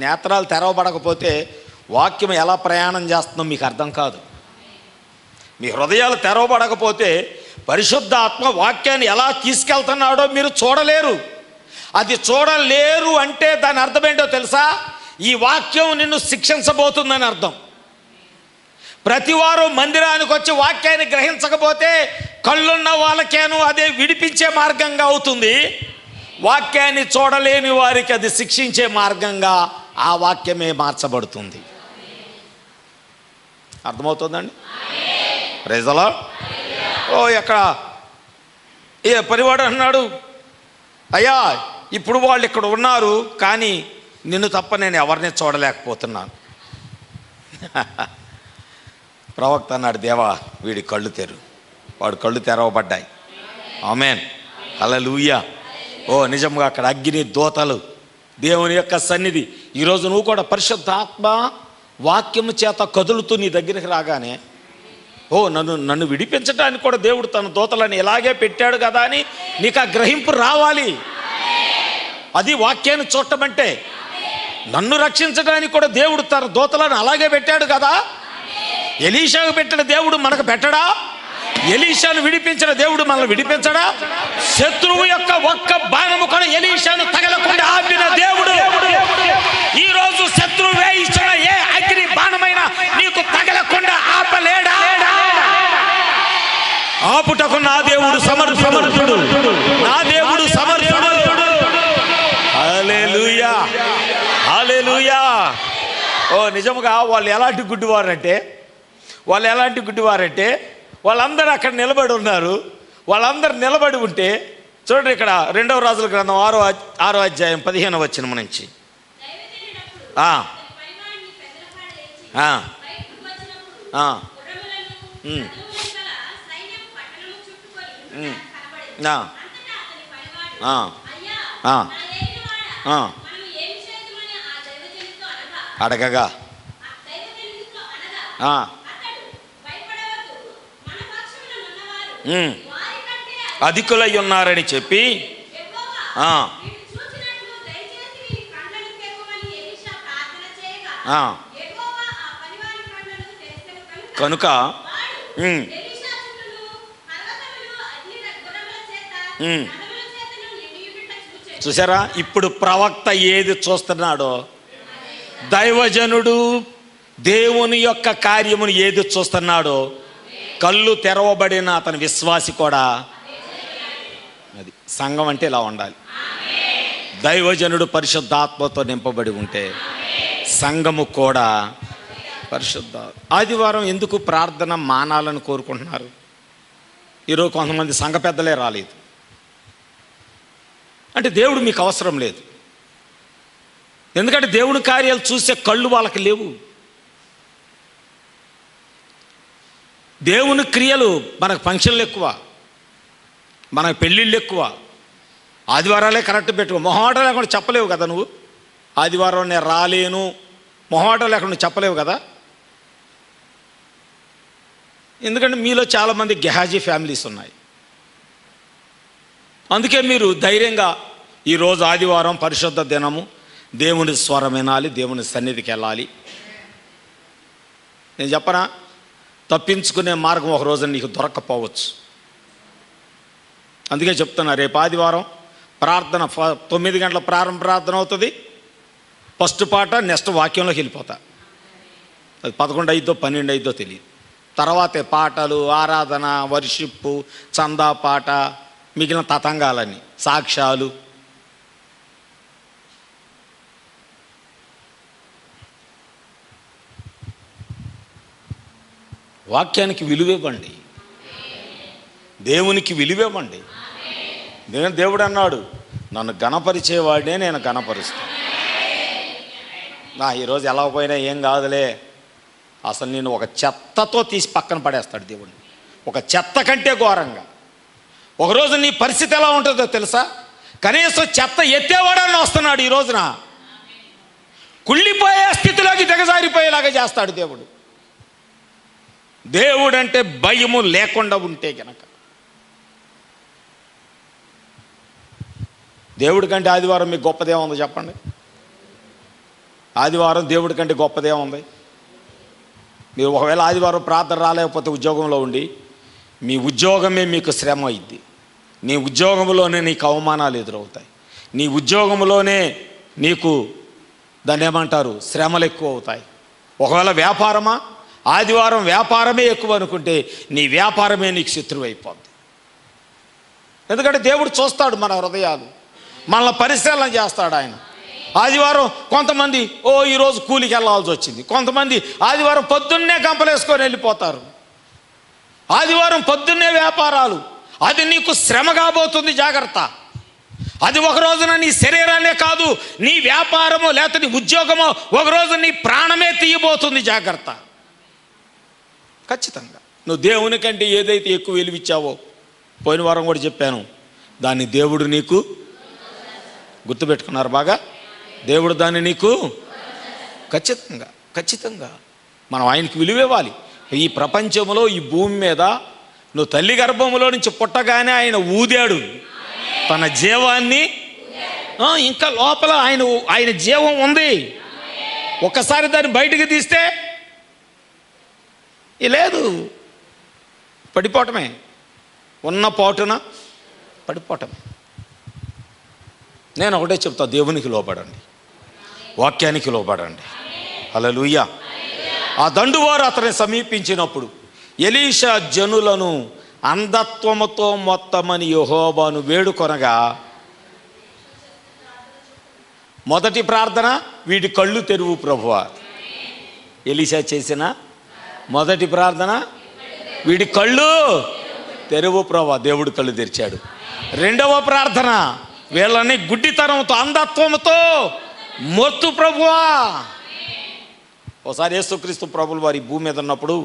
నేత్రాలు తెరవబడకపోతే వాక్యం ఎలా ప్రయాణం చేస్తుందో మీకు అర్థం కాదు. మీ హృదయాలు తెరవబడకపోతే పరిశుద్ధాత్మ వాక్యాన్ని ఎలా తీసుకెళ్తున్నాడో మీరు చూడలేరు. అది చూడలేరు అంటే దాని అర్థం ఏంటో తెలుసా? ఈ వాక్యం నిన్ను శిక్షించబోతుందని అర్థం. ప్రతివారు మందిరానికి వచ్చి వాక్యాన్ని గ్రహించకపోతే కళ్ళున్న వాళ్ళకేను అదే విడిపించే మార్గంగా అవుతుంది. వాక్యాన్ని చూడలేని వారికి అది శిక్షించే మార్గంగా ఆ వాక్యమే మార్చబడుతుంది. అర్థమవుతుందండి? Praise the lord. ఎక్కడ ఏ పరివాడు అన్నాడు, అయ్యా ఇప్పుడు వాళ్ళు ఇక్కడ ఉన్నారు, కానీ నిన్ను తప్ప నేను ఎవరిని చూడలేకపోతున్నాను. ప్రవక్త అన్నాడు, దేవా వీడి కళ్ళు తెరు. వాడు కళ్ళు తెరవబడ్డాయి. ఆమేన్. హల్లెలూయా. నిజంగా అక్కడ అగ్ని దూతలు, దేవుని యొక్క సన్నిధి. ఈరోజు నువ్వు కూడా పరిశుద్ధాత్మ వాక్యము చేత కదులుతూ నీ దగ్గరికి రాగానే నన్ను విడిపించడానికి కూడా దేవుడు తన దూతలను ఇలాగే పెట్టాడు కదా అని నీకు ఆ గ్రహింపు రావాలి. అది వాక్యాన్ని చూడటం అంటే. నన్ను రక్షించడానికి కూడా దేవుడు తన దూతలను అలాగే పెట్టాడు కదా. ఎలీషాకు పెట్టిన దేవుడు మనకు పెట్టడా? ఎలీషాను విడిపించిన దేవుడు మనల్ని విడిపించడా? శత్రువు యొక్క ఒక్క బాణము కూడా ఎలీషాను తగలకుండా ఆపిన దేవుడు ఈరోజు శత్రువు వేయించిన ఏ అగ్ని బాణమైనా నీకు తగలకుండా ఆపలేడా? ఆపుటకు నా దేవుడు సమర్థుడు. నా దేవుడు సమర్థుడు. హల్లెలూయా, హల్లెలూయా. నిజముగా వాళ్ళు ఎలాంటి గుడ్డివారంటే వాళ్ళందరూ అక్కడ నిలబడి ఉన్నారు. వాళ్ళందరూ నిలబడి ఉంటే చూడండి, ఇక్కడ 2వ రాజుల గ్రంథం 6వ అధ్యాయం 15వ వచనం నుంచి అడగగా అధికులై ఉన్నారని చెప్పి కనుక చూసారా? ఇప్పుడు ప్రవక్త ఏది చూస్తున్నాడో, దైవజనుడు దేవుని యొక్క కార్యమును ఏది చూస్తున్నాడో, కళ్ళు తెరవబడిన అతని విశ్వాసి కూడా. అది సంఘం అంటే ఇలా ఉండాలి. దైవజనుడు పరిశుద్ధాత్మతో నింపబడి ఉంటే సంఘము కూడా పరిశుద్ధ. ఆదివారం ఎందుకు ప్రార్థన మానాలని కోరుకుంటున్నారు? ఈరోజు కొంతమంది సంఘ పెద్దలే రాలేదు అంటే దేవుడు మీకు అవసరం లేదు. ఎందుకంటే దేవుని కార్యాలు చూసే కళ్ళు వాళ్ళకి లేవు. దేవుని క్రియలు మనకు ఫంక్షన్లు ఎక్కువ, మనకు పెళ్ళిళ్ళు ఎక్కువ, ఆదివారాలే కరెక్ట్ పెట్టుకో. మొహమాటం లేకుండా చెప్పలేవు కదా నువ్వు. ఆదివారం నేను రాలేను మొహమాటం లేకుండా చెప్పలేవు కదా. ఎందుకంటే మీలో చాలామంది గెహాజీ ఫ్యామిలీస్ ఉన్నాయి. అందుకే మీరు ధైర్యంగా ఈరోజు ఆదివారం పరిశుద్ధ దినము, దేవుని స్వరం వినాలి, దేవుని సన్నిధికి వెళ్ళాలి. నేను చెప్పనా, తప్పించుకునే మార్గం ఒక రోజు నీకు దొరక్కపోవచ్చు. అందుకే చెప్తున్నా, రేపు ఆదివారం ప్రార్థన 9 గంటల ప్రారంభ ప్రార్థన అవుతుంది. ఫస్ట్ పాట, నెక్స్ట్ వాక్యంలోకి వెళ్ళిపోతా. అది 11 అయిద్దో 12 అయిద్దో తెలియదు. తర్వాతే పాటలు, ఆరాధన, వర్షిప్పు, చందా పాట, మిగిలిన తతంగాలన్నీ, సాక్ష్యాలు. వాక్యానికి విలువివ్వండి, దేవునికి విలువివ్వండి. దేవుడు అన్నాడు, నన్ను గణపరిచేవాడినే నేను గణపరుస్తాను. ఈరోజు ఎలా పోయినా ఏం కాదులే, అసలు నేను ఒక చెత్తతో తీసి పక్కన పడేస్తాడు దేవుడిని, ఒక చెత్త కంటే ఘోరంగా. ఒకరోజు నీ పరిస్థితి ఎలా ఉంటుందో తెలుసా? కనీసం చెత్త ఎత్తేవాడని వస్తున్నాడు. ఈ రోజున కుళ్ళిపోయే స్థితిలోకి దిగజారిపోయేలాగా చేస్తాడు దేవుడు. దేవుడంటే భయము లేకుండా ఉంటే గనక, దేవుడి కంటే ఆదివారం మీకు గొప్పదేముందో చెప్పండి? ఆదివారం దేవుడి కంటే గొప్పదేముంది? మీరు ఒకవేళ ఆదివారం ప్రార్థన రాలేకపోతే ఉద్యోగంలో ఉండి, మీ ఉద్యోగమే మీకు శ్రమ అయింది. నీ ఉద్యోగంలోనే నీకు అవమానాలు ఎదురవుతాయి. నీ ఉద్యోగంలోనే నీకు దాన్ని ఏమంటారు, శ్రమలు ఎక్కువ అవుతాయి. ఒకవేళ వ్యాపారమా, ఆదివారం వ్యాపారమే ఎక్కువ అనుకుంటే నీ వ్యాపారమే నీకు శత్రువు అయిపోద్ది. ఎందుకంటే దేవుడు చూస్తాడు మన హృదయాలు, మనల్ని పరిశీలన చేస్తాడు ఆయన. ఆదివారం కొంతమంది ఈరోజు కూలికి వెళ్ళాల్సి వచ్చింది, కొంతమంది ఆదివారం పొద్దున్నే గంపలేసుకొని వెళ్ళిపోతారు. ఆదివారం పొద్దున్నే వ్యాపారాలు, అది నీకు శ్రమ కాబోతుంది, జాగ్రత్త. అది ఒక రోజున నీ శరీరాన్నే కాదు, నీ వ్యాపారమో లేకపోతే నీ ఉద్యోగమో ఒకరోజు నీ ప్రాణమే తీయబోతుంది, జాగ్రత్త. ఖచ్చితంగా నువ్వు దేవుని కంటే ఏదైతే ఎక్కువ విలువిచ్చావో, పోయిన వారం కూడా చెప్పాను, దాన్ని దేవుడు నీకు, గుర్తుపెట్టుకున్నారు బాగా, దేవుడు దాన్ని నీకు ఖచ్చితంగా మనం ఆయనకి విలువివ్వాలి. ఈ ప్రపంచంలో, ఈ భూమి మీద నువ్వు తల్లి గర్భంలో నుంచి పుట్టగానే ఆయన ఊదాడు తన జీవాన్ని. ఇంకా లోపల ఆయన జీవం ఉంది. ఒక్కసారి దాన్ని బయటికి తీస్తే లేదు, పడిపోవటమే, ఉన్న పాటున పడిపోవటమే. నేను ఒకటే చెప్తా, దేవునికి లోబడండి, వాక్యానికి లోబడండి. హల్లెలూయా. ఆ దండువారు అతన్ని సమీపించినప్పుడు ఎలీషా జనులను అంధత్వముతో మొత్తమని యెహోవాను వేడుకొనగా, మొదటి ప్రార్థన, వీడి కళ్ళు తెరువు ప్రభువా. ఎలీషా చేసిన మొదటి ప్రార్థన, వీడి కళ్ళు తెరువు ప్రభువా. దేవుడు కళ్ళు తెరిచాడు. రెండవ ప్రార్థన, వీళ్ళని గుడ్డితనంతో, అంధత్వంతో మొత్తు ప్రభువా. ఒకసారి యేసుక్రీస్తు ప్రభులు వారి భూమి మీద ఉన్నప్పుడు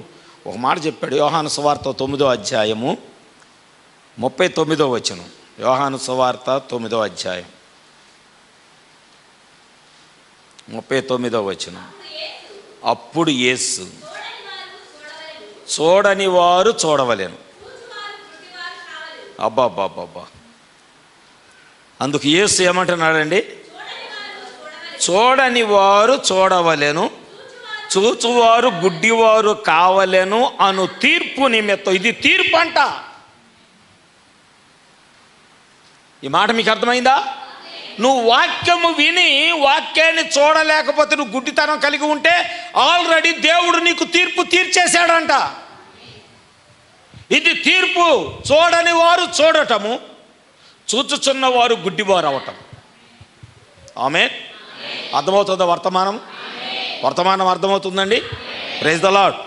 ఒక మాట చెప్పాడు. యోహాను సువార్త 9వ అధ్యాయము 39వ వచనం. యోహాను సువార్త 9వ అధ్యాయం 39వ వచనం. అప్పుడు యేసు, చూడని వారు చూడవలెను. అబ్బాబ్బాబ్బా. అందుకు యేసు ఏమంటున్నాడండి? చూడని వారు చూడవలెను, చూచువారు గుడ్డివారు కావలెను అను తీర్పు నిమిత్తం. ఇది తీర్పు అంట. ఈ మాట మీకు అర్థమైందా? నువ్వు వాక్యము విని వాక్యాన్ని చూడలేకపోతే నువ్వు గుడ్డితనం కలిగి ఉంటే ఆల్రెడీ దేవుడు నీకు తీర్పు తీర్చేశాడంట. ఇది తీర్పు. చూడని వారు చూడటము, చూచుచున్నవారు గుడ్డివారు అవటం. ఆమేన్. అర్థమవుతుందా? వర్తమానం అర్థమవుతుందండి. Praise the lord.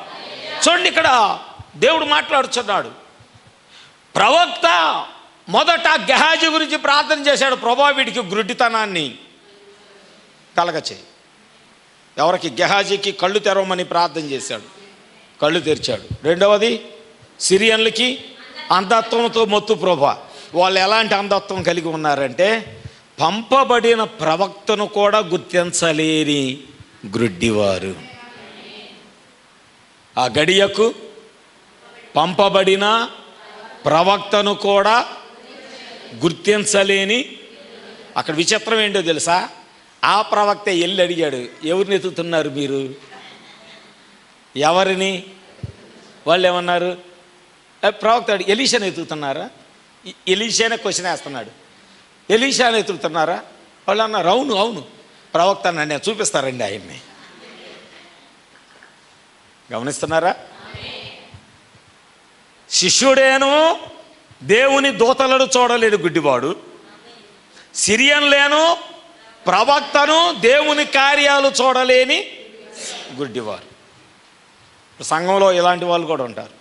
చూడండి, ఇక్కడ దేవుడు మాట్లాడుచున్నాడు. ప్రవక్త మొదట గెహాజీ గురించి ప్రార్థన చేశాడు. ప్రభువా, వీడికి గుడ్డితనాన్ని కలగచేయి. ఎవరికి? గెహాజీకి కళ్ళు తెరవమని ప్రార్థన చేశాడు, కళ్ళు తెరిచాడు. రెండవది, సిరియన్లకి అంధత్వంతో మొత్తు ప్రభువా. వాళ్ళు ఎలాంటి అంధత్వం కలిగి ఉన్నారంటే పంపబడిన ప్రవక్తను కూడా గుర్తించలేని గ్రుడ్డివారు. ఆ గడియకు పంపబడిన ప్రవక్తను కూడా గుర్తించలేని. అక్కడ విచిత్రం ఏంటో తెలుసా? ఆ ప్రవక్త వెళ్ళి అడిగాడు, ఎవరిని ఎత్తుతున్నారు మీరు? ఎవరిని? వాళ్ళు ఏమన్నారు? ప్రవక్త ఎలీషాని ఎత్తుతున్నారా? ఎలీషానే క్వశ్చన్ వేస్తున్నాడు. ఎలీషాని ఎత్తుతున్నారా? వాళ్ళు అన్నారు అవును అవును ప్రవక్త అన్నాడు. నేను చూపిస్తారండి ఆయన్ని. గమనిస్తున్నారా? శిష్యుడేను దేవుని దూతలను చూడలేడు గుడ్డివాడు, సిరియన్లేను ప్రవక్తను దేవుని కార్యాలు చూడలేని గుడ్డివారు. సంఘంలో ఇలాంటి వాళ్ళు కూడా ఉంటారు.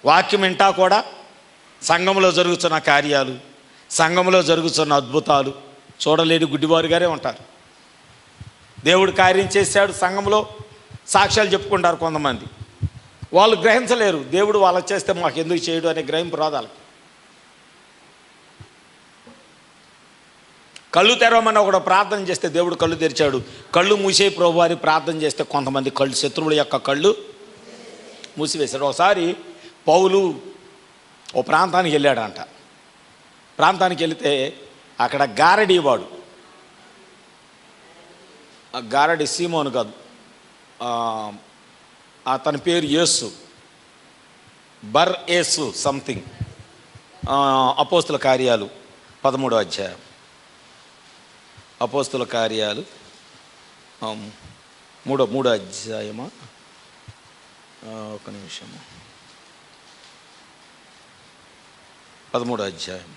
వాక్యం వింటా కూడా సంఘంలో జరుగుతున్న కార్యాలు, సంఘంలో జరుగుతున్న అద్భుతాలు చూడలేని గుడ్డివారుగానే ఉంటారు. దేవుడు కార్యం చేశాడు సంఘంలో, సాక్ష్యాలు చెప్పుకుంటారు కొంతమంది. వాళ్ళు గ్రహించలేరు దేవుడు వాళ్ళకి చేస్తే మాకు ఎందుకు చేయడు అనే గ్రహింపు రాదు వాళ్ళకి. కళ్ళు తెరవమని ఒకడు ప్రార్థన చేస్తే దేవుడు కళ్ళు తెరిచాడు. కళ్ళు మూసే ప్రభు అని ప్రార్థన చేస్తే కొంతమంది కళ్ళు, శత్రువుల యొక్క కళ్ళు మూసివేశాడు. ఒకసారి పౌలు ఓ ప్రాంతానికి వెళ్ళాడంట. ప్రాంతానికి వెళితే అక్కడ గారడీవాడు, గారడి సీమోను కాదు, అతని పేరు యేసు, బర్ యేసు సంథింగ్. అపోస్తుల కార్యాలు 13వ అధ్యాయం. అపోస్తుల కార్యాలు 3వ అధ్యాయమా? ఒక నిమిషము. 13వ అధ్యాయం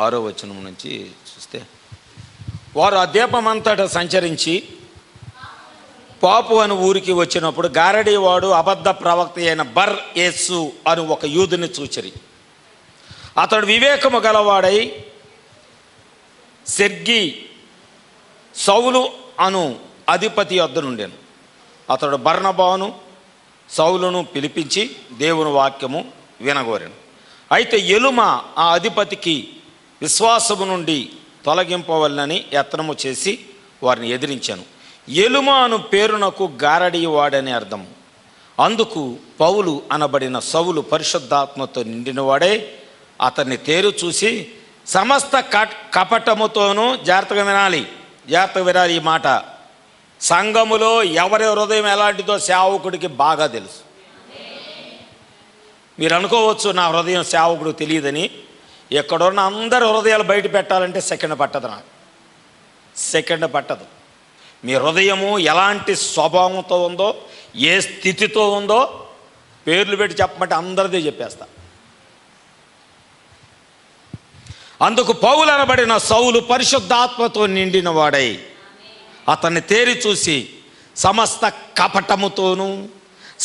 6వ వచనం నుంచి చూస్తే, వారు ఆ ద్వీపమంతటా సంచరించి పాపు అని ఊరికి వచ్చినప్పుడు గారడీవాడు అబద్ధ ప్రవక్త అయిన బర్ యేసు అని ఒక యూదుని చూచిరి. అతడు వివేకము గలవాడై సెర్గి సౌలు అను అధిపతి వద్ద నుండెను. అతడు బర్నబాను సౌలును పిలిపించి దేవుని వాక్యము వినగోరెను. అయితే ఎలుమ ఆ అధిపతికి విశ్వాసము నుండి తొలగింపవలనని యత్నము చేసి వారిని ఎదిరించాను. ఎలుమ అను పేరునకు గారడీవాడని అర్థం. అందుకు పౌలు అనబడిన సౌలు పరిశుద్ధాత్మతో నిండినవాడే అతన్ని తేరు చూసి సమస్త కపటముతోనూ, జాగ్రత్తగా వినాలి ఈ మాట, సంఘములో ఎవరి హృదయం ఎలాంటిదో సేవకుడికి బాగా తెలుసు. మీరు అనుకోవచ్చు నా హృదయం సేవకుడు తెలియదని. ఎక్కడున్న అందరి హృదయాలు బయట పెట్టాలంటే సెకండ్ పట్టదు. నాకు సెకండ్ పట్టదు. మీ హృదయము ఎలాంటి స్వభావంతో ఉందో, ఏ స్థితితో ఉందో పేర్లు పెట్టి చెప్పమంటే అందరిదే చెప్పేస్తా. అందుకు పౌలు అనబడిన సౌలు పరిశుద్ధాత్మతో నిండిన వాడై అతన్ని తేరి చూసి సమస్త కపటముతోనూ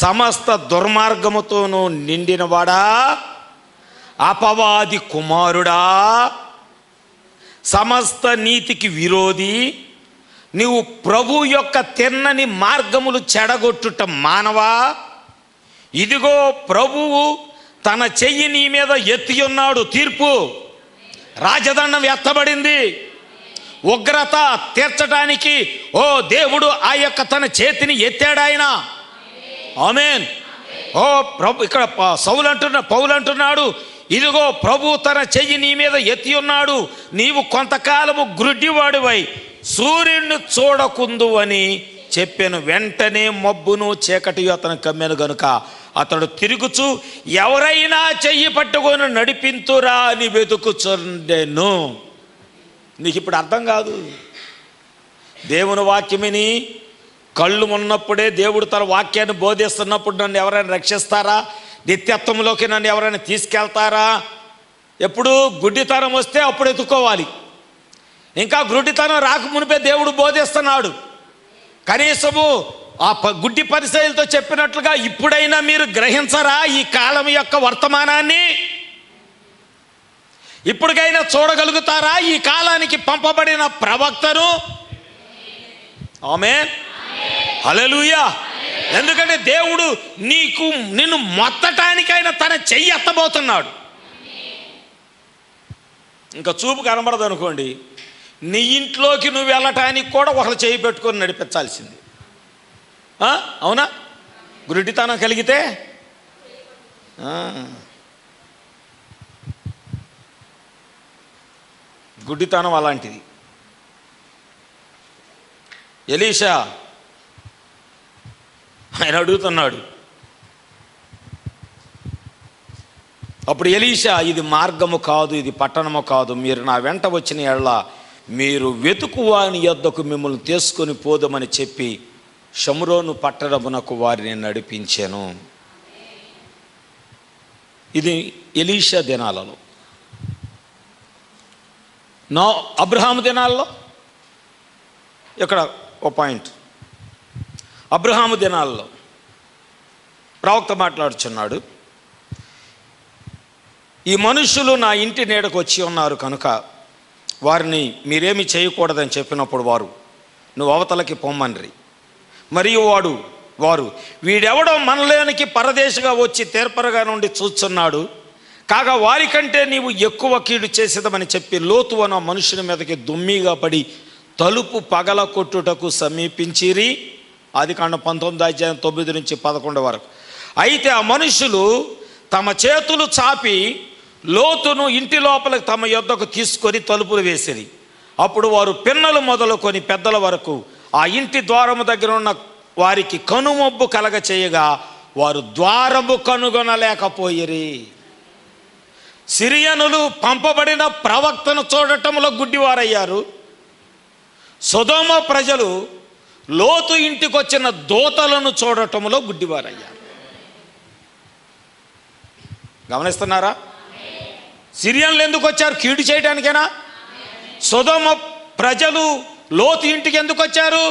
సమస్త దుర్మార్గముతోనూ నిండినవాడా, అపవాది కుమారుడా, సమస్త నీతికి విరోధి, నీవు ప్రభు యొక్క తిన్నని మార్గములు చెడగొట్టుట మానవా, ఇదిగో ప్రభువు తన చెయ్యి నీ మీద ఎత్తి ఉన్నాడు. తీర్పు రాజదండం ఎత్తబడింది. ఉగ్రత తీర్చడానికి ఓ దేవుడు ఆ యొక్క తన చేతిని ఎత్తాడు ఆయన. ఆమేన్. ఓ ప్రభు, ఇక్కడ పౌలు అంటున్నాడు, ఇదిగో ప్రభు తన చెయ్యి నీ మీద ఎత్తి ఉన్నాడు. నీవు కొంతకాలము గ్రుడ్డివాడివై సూర్యుడిని చూడకుందు అని చెప్పాను. వెంటనే మబ్బును చీకటి అతను కమ్మెను గనుక అతడు తిరుగుచూ ఎవరైనా చెయ్యి పట్టుకొని నడిపింతురా అని వెతుకుచుండెను. నీకు ఇప్పుడు అర్థం కాదు. దేవుని వాక్యమిని కళ్ళు ఉన్నప్పుడే దేవుడు తన వాక్యాన్ని బోధిస్తున్నప్పుడు నన్ను ఎవరైనా రక్షిస్తారా, నిత్యత్వంలోకి నన్ను ఎవరైనా తీసుకెళ్తారా? ఎప్పుడు గుడ్డితనం వస్తే అప్పుడు ఎత్తుకోవాలి. ఇంకా గుడ్డితనం రాకమునిపే దేవుడు బోధిస్తున్నాడు. కనీసము ఆ గుడ్డి పరిచయాలతో చెప్పినట్లుగా ఇప్పుడైనా మీరు గ్రహించరా ఈ కాలం యొక్క వర్తమానాన్ని? ఇప్పటికైనా చూడగలుగుతారా ఈ కాలానికి పంపబడిన ప్రవక్తను? ఆమేన్, హల్లెలూయా. ఎందుకంటే దేవుడు నిన్ను మొత్తటానికైనా తన చెయ్యి ఎత్తబోతున్నాడు. ఇంకా చూపు కనబడదు అనుకోండి, నీ ఇంట్లోకి నువ్వు వెళ్ళటానికి కూడా ఒకరు చేయి పెట్టుకొని నడిపించాల్సింది. అవునా? గురుడితనం కలిగితే గుడ్డితనం అలాంటిది. ఎలీషా ఆయన అడుగుతున్నాడు. అప్పుడు ఎలీషా, ఇది మార్గము కాదు, ఇది పట్టణము కాదు, మీరు నా వెంట వచ్చిన ఎడల మీరు వెతుకువాని యొద్దకు మిమ్మల్ని తీసుకొని పోదమని చెప్పి షమ్రోను పట్టణమునకు వారిని నడిపించాను. ఇది ఎలీషా దినాలలో. అబ్రహాము దినాల్లో ఇక్కడ ఒక పాయింట్. అబ్రహాము దినాల్లో ప్రవక్త మాట్లాడుచున్నాడు, ఈ మనుషులు నా ఇంటి నీడకు వచ్చి ఉన్నారు కనుక వారిని మీరేమి చేయకూడదని చెప్పినప్పుడు వారు, నువ్వు అవతలకి పొమ్మన్రి. మరియు వారు వీడెవడో మనలోనికి పరదేశిగా వచ్చి తీర్పరగా నుండి చూస్తున్నాడు, కాగా వారికంటే నీవు ఎక్కువ కీడు చేసేదమని చెప్పి లోతు అన్న మనుషుని మీదకి దుమ్మిగా పడి తలుపు పగల కొట్టుటకు సమీపించిరి. ఆదికాండం 19:9-11 వరకు. అయితే ఆ మనుషులు తమ చేతులు చాపి లోతును ఇంటి లోపలికి తమ యొద్దకు తీసుకొని తలుపులు వేసిరి. అప్పుడు వారు పిన్నలు మొదలుకొని పెద్దల వరకు ఆ ఇంటి ద్వారము దగ్గర ఉన్న వారికి కనుమొబ్బు కలగ చేయగా వారు ద్వారము కనుగొనలేకపోయిరి. సిరియనులు పంపబడిన ప్రవక్తను చూడటంలో గుడ్డివారయ్యారు. సొదొమ ప్రజలు లోతు ఇంటికి వచ్చిన దూతలను చూడటంలో గుడ్డివారయ్యారు. గమనిస్తున్నారా? సిరియన్లు ఎందుకు వచ్చారు? కీడు చేయడానికేనా? సొదొమ ప్రజలు లోతు ఇంటికి ఎందుకు వచ్చారు?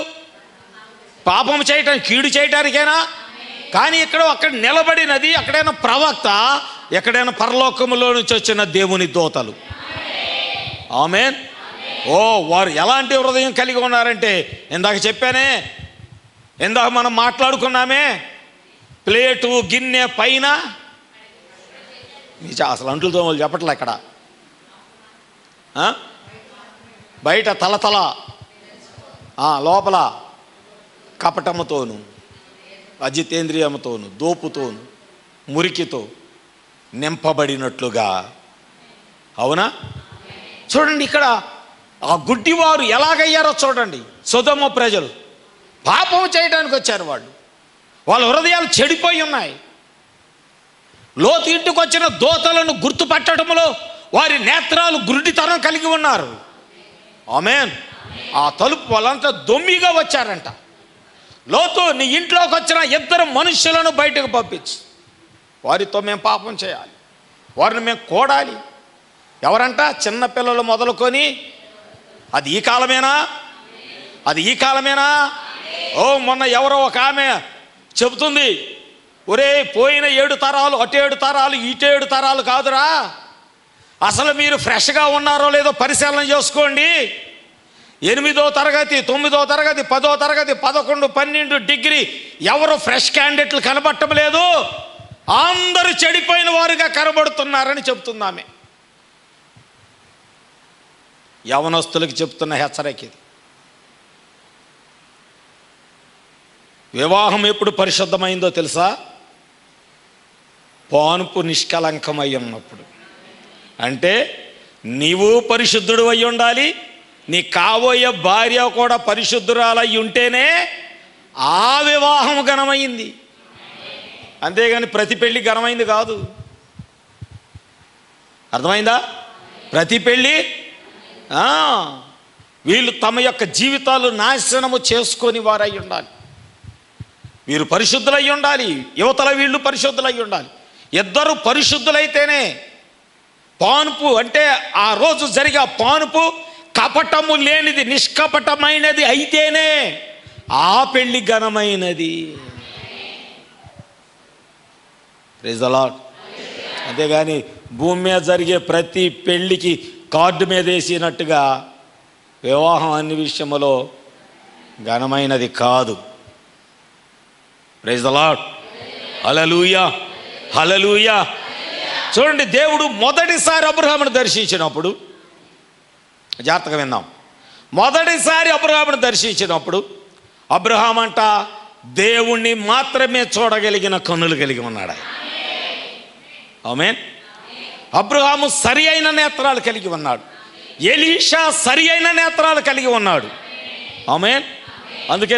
పాపం చేయటానికి, కీడు చేయటానికేనా? కానీ అక్కడ నిలబడినది ఎక్కడైనా ప్రవక్త, ఎక్కడైనా పరలోకములో నుంచి వచ్చిన దేవుని దూతలు. ఆమేన్. వారు ఎలాంటి హృదయం కలిగి ఉన్నారంటే, ఇందాక చెప్పానే, ఇందాక మనం మాట్లాడుకున్నామే, ప్లేటు గిన్నె పైన అసలు అంటులతో వాళ్ళు చెప్పట్లే. ఇక్కడ బయట తలతల, లోపల కపటముతోను, అజితేంద్రియముతోను, దోపుతోను, మురికితో నింపబడినట్లుగా. అవునా? చూడండి, ఇక్కడ ఆ గుడ్డివారు ఎలాగయ్యారో చూడండి. సొదొమ ప్రజలు పాపం చేయడానికి వచ్చారు. వాళ్ళ హృదయాలు చెడిపోయి ఉన్నాయి. లోతు ఇంటికి వచ్చిన దూతలను గుర్తుపట్టడంలో వారి నేత్రాలు గురుడితనం కలిగి ఉన్నారు. ఆమేన్. ఆ తలుపు వాళ్ళంతా దొమ్మిగా వచ్చారంట. లోతు, నీ ఇంట్లోకి వచ్చిన 2 మనుషులను బయటకు పంపించు, వారితో మేము పాపం చేయాలి, వారిని మేము కోడాలి. ఎవరంట? చిన్నపిల్లలు మొదలుకొని. అది ఈ కాలమేనా? మొన్న ఎవరో ఒక ఆమె చెబుతుంది, ఒరే పోయిన 7 తరాలు, అటు 7 తరాలు, ఇటు 7 తరాలు కాదురా, అసలు మీరు ఫ్రెష్గా ఉన్నారో లేదో పరిశీలన చేసుకోండి. 8వ తరగతి, 9వ తరగతి, 10వ తరగతి, 11, 12 డిగ్రీ ఎవరు ఫ్రెష్ క్యాండిడేట్లు కనబడటం లేదు, అందరూ చెడిపోయిన వారుగా కనబడుతున్నారని చెప్తుందామె. యవనస్తులకు చెప్తున్న హెచ్చరిక ఇది. వివాహం ఎప్పుడు పరిశుద్ధమైందో తెలుసా? పానుపు నిష్కలంకమై ఉన్నప్పుడు. అంటే నీవు పరిశుద్ధుడు అయి ఉండాలి, నీ కాబోయే భార్య కూడా పరిశుద్ధురాలై ఉంటేనే ఆ వివాహం ఘనమైంది. అంతేగాని ప్రతి పెళ్ళి ఘనమైంది కాదు. అర్థమైందా? ప్రతి పెళ్ళి వీళ్ళు తమ యొక్క జీవితాలు నాశనము చేసుకొని వారై ఉండాలి. వీరు పరిశుద్ధులై ఉండాలి, యువతల వీళ్ళు పరిశుద్ధులై ఉండాలి. 2 పరిశుద్ధులైతేనే పానుపు, అంటే ఆ రోజు జరిగే పానుపు కపటము లేనిది, నిష్కపటమైనది అయితేనే ఆ పెళ్లి ఘనమైనది. Praise the lord. అంతేగాని భూమి మీద జరిగే ప్రతి పెళ్లికి కార్డు మీద వేసినట్టుగా వివాహం అన్ని విషయంలో ఘనమైనది కాదు. Praise the lord. Hallelujah, hallelujah. చూడండి, దేవుడు మొదటిసారి అబ్రహామును దర్శించినప్పుడు జాగ్రత్తగా విందాం. మొదటిసారి అబ్రహామును దర్శించినప్పుడు అబ్రహాం అంట దేవుణ్ణి మాత్రమే చూడగలిగిన కన్నులు కలిగి ఉన్నాడు. ఆమేన్. అబ్రహాము సరి అయిన నేత్రాలు కలిగి ఉన్నాడు. ఎలీషా సరి అయిన నేత్రాలు కలిగి ఉన్నాడు. ఆమేన్. అందుకే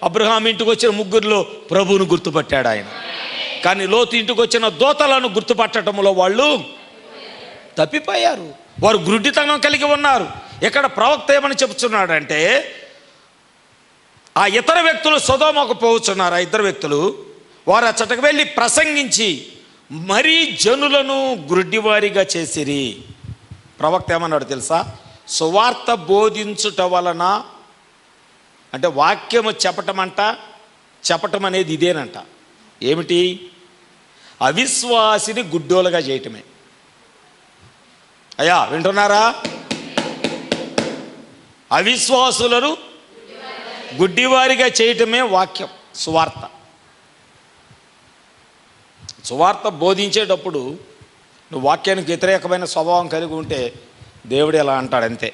అబ్రహాం ఇంటికి వచ్చిన ముగ్గురిలో ప్రభువును గుర్తుపట్టాడు ఆయన. కానీ లోతు ఇంటికి వచ్చిన దూతలను గుర్తుపట్టడంలో వాళ్ళు తప్పిపోయారు. వారు గుడ్డితనం కలిగి ఉన్నారు. ఇక్కడ ప్రవక్త ఏమని చెప్తున్నాడంటే, ఆ ఇతర వ్యక్తులు సొదొమకు పోవచ్చున్నారు. ఆ ఇద్దరు వ్యక్తులు వారు అచ్చటకు వెళ్ళి ప్రసంగించి మరీ జనులను గుడ్డివారిగా చేసిరి. ప్రవక్త ఏమన్నాడు తెలుసా? సువార్త బోధించుట వలన అంటే వాక్యము చెప్పటం అనేది ఇదేనంట. ఏమిటి? అవిశ్వాసిని గుడ్డోలుగా చేయటమే. అయ్యా వింటున్నారా? అవిశ్వాసులను గుడ్డివారిగా చేయటమే వాక్యం, సువార్త. సువార్త బోధించేటప్పుడు నువ్వు వాక్యానికి వ్యతిరేకమైన స్వభావం కలిగి ఉంటే దేవుడు ఎలా అంటాడు అంతే.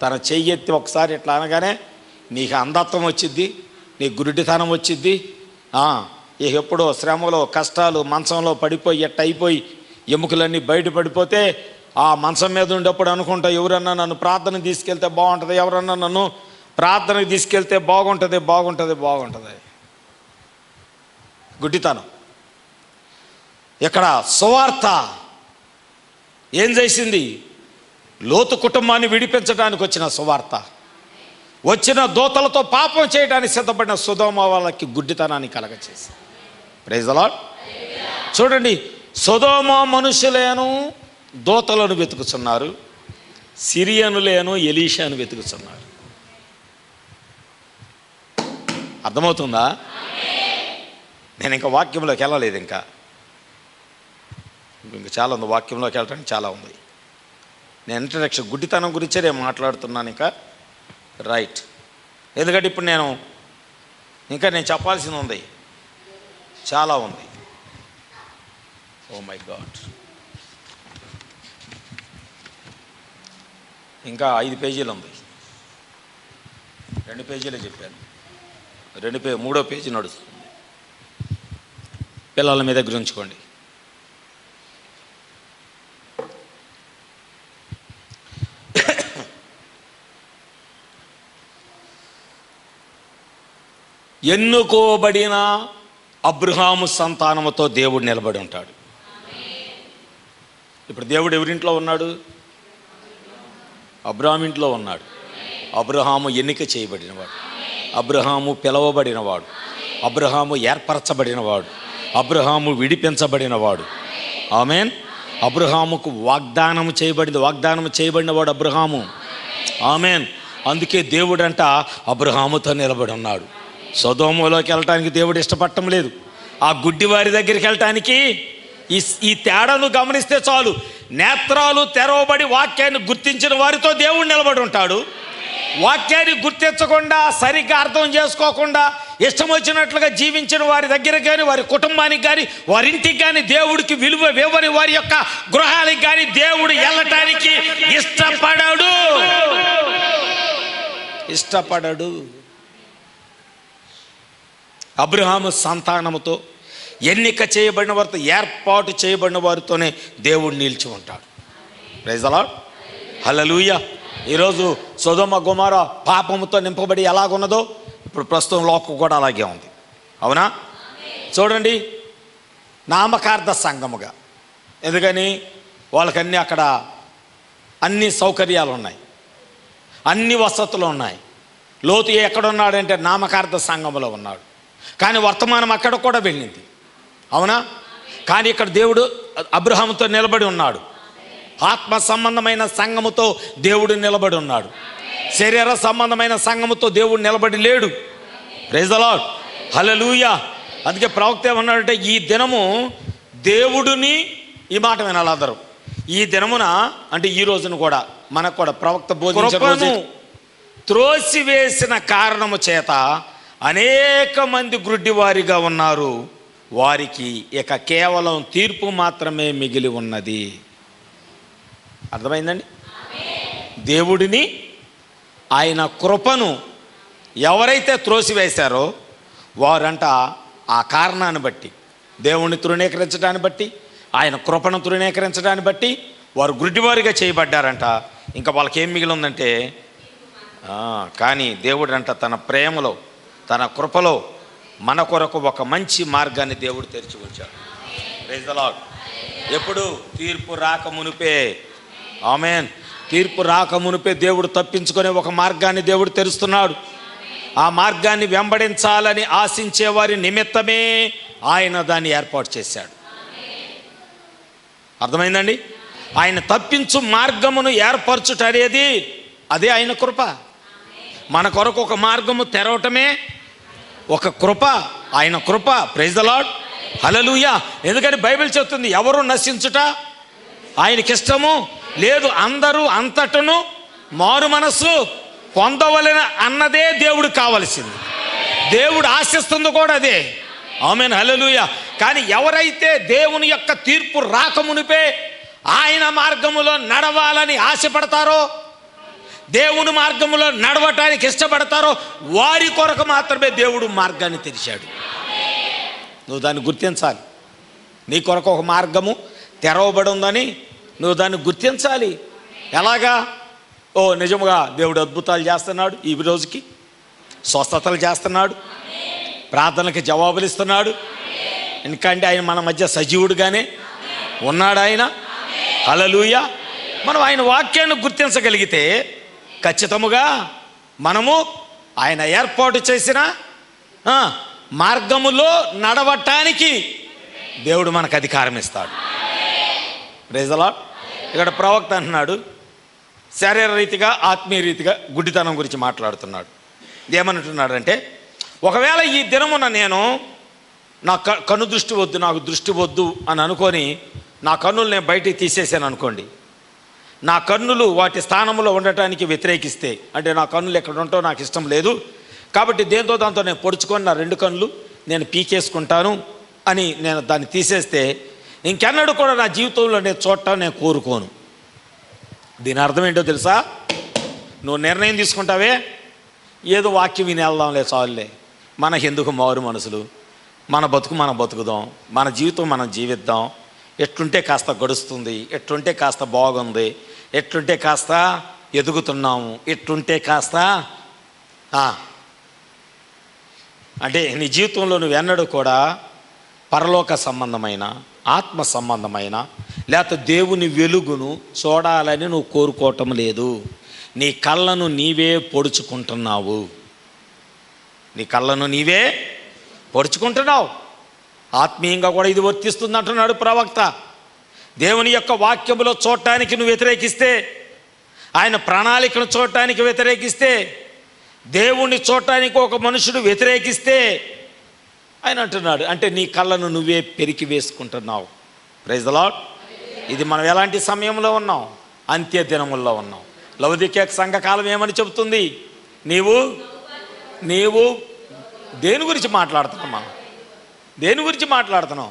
తన చెయ్యెత్తి ఒకసారి ఇట్లా అనగానే నీకు అంధత్వం వచ్చిద్ది, నీకు గురుడితనం వచ్చిద్ది. ఇక ఎప్పుడో శ్రమలో కష్టాలు మంచంలో పడిపోయి ఎట్ట అయిపోయి ఎముకలన్నీ బయట పడిపోతే ఆ మంచం మీద ఉండేప్పుడు అనుకుంటా, ఎవరన్నా నన్ను ప్రార్థనకు తీసుకెళ్తే బాగుంటుంది, ఎవరన్నా నన్ను ప్రార్థనకు తీసుకెళ్తే బాగుంటుంది. గుడ్డితనం. ఇక్కడ సువార్త ఏం చేసింది? లోతు కుటుంబాన్ని విడిపించడానికి వచ్చిన సువార్త, వచ్చిన దూతలతో పాపం చేయడానికి సిద్ధపడిన సొదొమ వాళ్ళకి గుడ్డితనాన్ని కలగచేసి. Praise the lord. చూడండి, సొదొమ మనుషులేను దూతలను వెతుకుతున్నారు, సిరియనులేను ఎలీషాను వెతుకుతున్నారు. అర్థమవుతుందా? నేను ఇంకా వాక్యంలోకి వెళ్ళలేదు. ఇంకా చాలా ఉంది, వాక్యంలోకి వెళ్ళడానికి చాలా ఉంది. నేను ఇంట్రడక్షన్ గుడ్డితనం గురించే నేను మాట్లాడుతున్నాను ఇంకా. రైట్. ఎందుకంటే ఇప్పుడు నేను చెప్పాల్సింది ఉంది, చాలా ఉంది. Oh my god. ఇంకా 5 పేజీలు ఉంది. 2 పేజీలే చెప్పాను. 3వ పేజీ నడుస్తుంది. పిల్లల మీద దగ్గర ఉంచుకోండి. ఎన్నుకోబడిన అబ్రహాము సంతానముతో దేవుడు నిలబడి ఉంటాడు. ఇప్పుడు దేవుడు ఎవరింట్లో ఉన్నాడు? అబ్రహాము ఇంట్లో ఉన్నాడు. అబ్రహాము ఎన్నిక చేయబడినవాడు, అబ్రహాము పిలవబడినవాడు, అబ్రహాము ఏర్పరచబడినవాడు, అబ్రహాము విడిపించబడినవాడు. ఆమేన్. అబ్రహాముకు వాగ్దానం చేయబడినవాడు అబ్రహాము. ఆమేన్. అందుకే దేవుడంట అబ్రహాముతో నిలబడి ఉన్నాడు. సొదొమలోకి వెళ్ళటానికి దేవుడు ఇష్టపడటం లేదు. ఆ గుడ్డివారి దగ్గరికి వెళ్ళటానికి ఈ తేడాను గమనిస్తే చాలు. నేత్రాలు తెరవబడి వాక్యాన్ని గుర్తించిన వారితో దేవుడు నిలబడి ఉంటాడు. వాక్యాన్ని గుర్తించకుండా, సరిగ్గా అర్థం చేసుకోకుండా, ఇష్టం వచ్చినట్లుగా జీవించిన వారి దగ్గర కానీ, వారి కుటుంబానికి కానీ, వారి ఇంటికి కానీ, దేవుడికి విలువ ఇవ్వని వారి యొక్క గృహానికి కానీ దేవుడు వెళ్ళటానికి ఇష్టపడడు. అబ్రహాము సంతానముతో, ఎన్నిక చేయబడిన వారితో, ఏర్పాటు చేయబడిన వారితోనే దేవుడు నిలిచి ఉంటాడు. Praise the lord. హల్లెలూయా. ఈరోజు సొదొమ గొమొర పాపముతో నింపబడి ఎలాగున్నదో ఇప్పుడు ప్రస్తుతం లోకం కూడా అలాగే ఉంది. అవునా? చూడండి, నామకార్థ సంఘముగా. ఎందుకని? వాళ్ళకన్నీ అక్కడ అన్ని సౌకర్యాలు ఉన్నాయి, అన్ని వసతులు ఉన్నాయి. లోతు ఎక్కడున్నాడంటే నామకార్థ సంఘములో ఉన్నాడు. కానీ వర్తమానం అక్కడ కూడా వెళ్ళింది. అవునా? కానీ ఇక్కడ దేవుడు అబ్రహాముతో నిలబడి ఉన్నాడు. ఆత్మ సంబంధమైన సంఘముతో దేవుడు నిలబడి ఉన్నాడు. శరీర సంబంధమైన సంఘముతో దేవుడు నిలబడి లేడు. Praise the lord. హల్లెలూయా. అందుకే ప్రవక్త ఏమన్నాడంటే, ఈ దినము దేవుడిని, ఈ మాట వినాలి అందరూ, ఈ దినమున అంటే ఈ రోజున కూడా మనకు కూడా ప్రవక్త బోధించను త్రోసివేసిన కారణము చేత అనేక మంది గుడ్డివారిగా ఉన్నారు. వారికి ఇక కేవలం తీర్పు మాత్రమే మిగిలి ఉన్నది. అర్థమైందండి? దేవుడిని, ఆయన కృపను ఎవరైతే త్రోసివేశారో వారంట ఆ కారణాన్ని బట్టి, దేవుణ్ణి తృణీకరించడాన్ని బట్టి, ఆయన కృపను తృణీకరించడాన్ని బట్టి వారు గుడ్డివారిగా చేయబడ్డారంట. ఇంకా వాళ్ళకి ఏం మిగిలి ఉందంటే, కానీ దేవుడు అంట తన ప్రేమలో, తన కృపలో మన కొరకు ఒక మంచి మార్గాన్ని దేవుడు తెరిచి ఉంచాడు. Praise the lord. ఎప్పుడు? తీర్పు రాక మునిపే. ఆమేన్. తీర్పు రాక మునిపే దేవుడు తప్పించుకునే ఒక మార్గాన్ని దేవుడు తెరుస్తున్నాడు. ఆ మార్గాన్ని వెంబడించాలని ఆశించే వారి నిమిత్తమే ఆయన దాన్ని ఏర్పాటు చేశాడు. అర్థమైందండి? ఆయన తప్పించు మార్గమును ఏర్పరచుట అనేది అదే ఆయన కృప. మన కొరకు ఒక మార్గము తెరవటమే ఒక కృప, ఆయన కృప. Praise the lord. హల్లెలూయా. ఎందుకని బైబిల్ చెప్తుంది, ఎవరు నశించుట ఆయనకిష్టము లేదు, అందరూ అంతటను మారు మనస్సు పొందవలెన అన్నదే దేవుడు కావలసింది. దేవుడు ఆశిస్తుంది కూడా అదే. ఆమేన్. హల్లెలూయా. కానీ ఎవరైతే దేవుని యొక్క తీర్పు రాకమునిపే ఆయన మార్గములో నడవాలని ఆశపడతారో, దేవుని మార్గములో నడవటానికి ఇష్టపడతారో వారి కొరకు మాత్రమే దేవుడు మార్గాన్ని తెరిచాడు. నువ్వు దాన్ని గుర్తించాలి. నీ కొరకు ఒక మార్గము తెరవబడి ఉందని నువ్వు దాన్ని గుర్తించాలి. ఎలాగా? నిజముగా దేవుడు అద్భుతాలు చేస్తున్నాడు, ఈ రోజుకి స్వస్థతలు చేస్తున్నాడు, ప్రార్థనకి జవాబులు ఇస్తున్నాడు. ఎందుకంటే ఆయన మన మధ్య సజీవుడుగానే ఉన్నాడు ఆయన. హల్లెలూయా. మనం ఆయన వాక్యాన్ని గుర్తించగలిగితే ఖచ్చితముగా మనము ఆయన ఏర్పాటు చేసిన మార్గములో నడవటానికి దేవుడు మనకు అధికారం ఇస్తాడు. Praise the lord. ఇక్కడ ప్రవక్త అంటున్నాడు, శారీర రీతిగా ఆత్మీయ రీతిగా గుడ్డితనం గురించి మాట్లాడుతున్నాడు. ఏమంటున్నాడంటే, ఒకవేళ ఈ దినమున నేను నా కన్ను దృష్టి వద్దు, నాకు దృష్టి వద్దు అని అనుకొని నా కన్నులు నేను బయటికి తీసేసాను అనుకోండి, నా కన్నులు వాటి స్థానంలో ఉండటానికి వ్యతిరేకిస్తే, అంటే నా కన్నులు ఎక్కడ ఉంటో నాకు ఇష్టం లేదు కాబట్టి దేంతో దాంతో నేను పొడుచుకొని నా 2 కన్నులు నేను పీకేసుకుంటాను అని నేను దాన్ని తీసేస్తే ఇంకెన్నడూ కూడా నా జీవితంలో నేను చూడటం నేను కోరుకోను. దీని అర్థం ఏంటో తెలుసా? నువ్వు నిర్ణయం తీసుకుంటావే, ఏదో వాక్యం విని వెళ్దాంలే, చాలులే, మనకెందుకు మారు మనసులు, మన బతుకు మనం బతుకుదాం, మన జీవితం మనం జీవిద్దాం, ఎట్లుంటే కాస్త గడుస్తుంది, ఎట్లుంటే కాస్త బాగుంది, ఎట్లుంటే కాస్త ఎదుగుతున్నాము, ఎట్లుంటే కాస్త అంటే నీ జీవితంలో నువ్వు ఎన్నడూ కూడా పరలోక సంబంధమైన, ఆత్మ సంబంధమైన, లేకపోతే దేవుని వెలుగును చూడాలని నువ్వు కోరుకోవటం లేదు. నీ కళ్ళను నీవే పొడుచుకుంటున్నావు. నీ కళ్ళను నీవే పొడుచుకుంటున్నావు. ఆత్మీయంగా కూడా ఇది వర్తిస్తుంది అంటున్నాడు ప్రవక్త. దేవుని యొక్క వాక్యములో చూడటానికి నువ్వు వ్యతిరేకిస్తే, ఆయన ప్రణాళికను చూడటానికి వ్యతిరేకిస్తే, దేవుణ్ణి చూడటానికి ఒక మనుషుడు వ్యతిరేకిస్తే, ఆయన అంటున్నాడు అంటే నీ కళ్ళను నువ్వే పెరికి వేసుకుంటున్నావు. Praise the lord. ఇది మనం ఎలాంటి సమయంలో ఉన్నాం? అంత్య దినముల్లో ఉన్నాం. లవోదికీయ సంఘకాలం ఏమని చెబుతుంది? నీవు దేని గురించి మాట్లాడుతున్నాం? మనం దేని గురించి మాట్లాడుతున్నాం?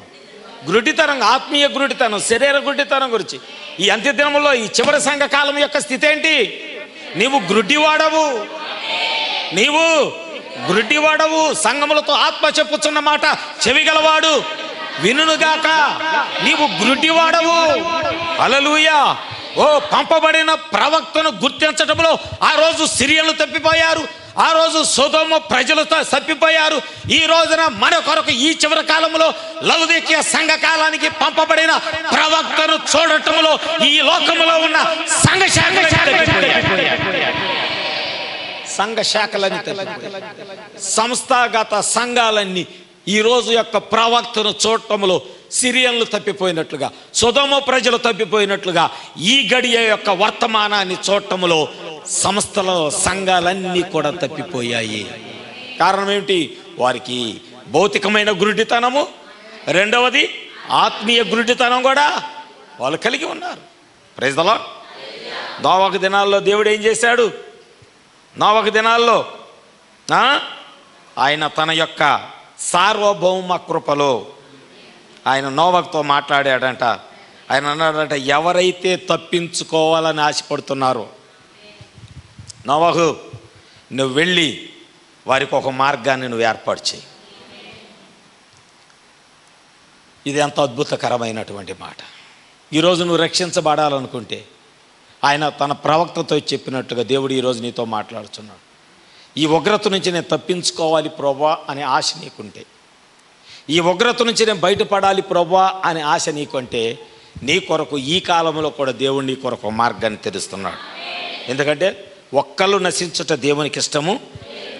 గురుడితనం, ఆత్మీయ గురుడితనం, శరీర గురుడితనం గురించి. ఈ అంత్య దినముల్లో, ఈ చివరి సంఘకాలం యొక్క స్థితి ఏంటి? నీవు గురుడివాడవు, నీవు గురుడివాడవు. సంఘములతో ఆత్మ చెప్పుచున్న మాట చెవిగలవాడు వినుగాక. నీవు గురుడివాడవు. హల్లెలూయా. పంపబడిన ప్రవక్తను గుర్తించడంలో ఆ రోజు సిరియన్లు తప్పిపోయారు, ఆ రోజు సొదొమ ప్రజలతో తప్పిపోయారు. ఈ రోజున మన కొరకు ఈ చివరి కాలంలో లవోదికీయ సంఘ కాలానికి పంపబడిన ప్రవక్తను చూడటంలో ఈ లోకములో ఉన్న సంఘ శాఖలని సంస్థాగత సంఘాలన్నీ ఈ రోజు యొక్క ప్రవక్తను చూడటంలో సిరియన్లు తప్పిపోయినట్లుగా, సొదొమ ప్రజలు తప్పిపోయినట్లుగా ఈ గడియ యొక్క వర్తమానాన్ని చూడటంలో సంస్థల సంఘాలన్నీ కూడా తప్పిపోయాయి. కారణం ఏమిటి? వారికి భౌతికమైన గురుడితనము, రెండవది ఆత్మీయ గురుడితనం కూడా వాళ్ళు కలిగి ఉన్నారు. Praise the lord. నోవహు దినాల్లో దేవుడు ఏం చేశాడు? నోవహు దినాల్లో ఆయన తన యొక్క సార్వభౌమ కృపలో ఆయన నోవహుతో మాట్లాడాడంట. ఆయన అన్నాడంట, ఎవరైతే తప్పించుకోవాలని ఆశపడుతున్నారో, నోవహు, నువ్వు వెళ్ళి వారికి ఒక మార్గాన్ని నువ్వు ఏర్పాటు చేయి. ఇది ఎంత అద్భుతకరమైనటువంటి మాట. ఈరోజు నువ్వు రక్షించబడాలనుకుంటే ఆయన తన ప్రవక్తతో చెప్పినట్టుగా దేవుడు ఈరోజు నీతో మాట్లాడుతున్నాడు. ఈ ఉగ్రత నుంచి నేను తప్పించుకోవాలి ప్రభువా అనే ఆశ నీకుంటే, ఈ ఉగ్రత నుంచి నేను బయటపడాలి ప్రభువా అనే ఆశ నీకుంటే, నీ కొరకు ఈ కాలంలో కూడా దేవుడు నీ కొరకు ఒక మార్గాన్ని తెరుస్తున్నాడు. ఎందుకంటే ఒక్కళ్ళు నశించుట దేవునికి ఇష్టము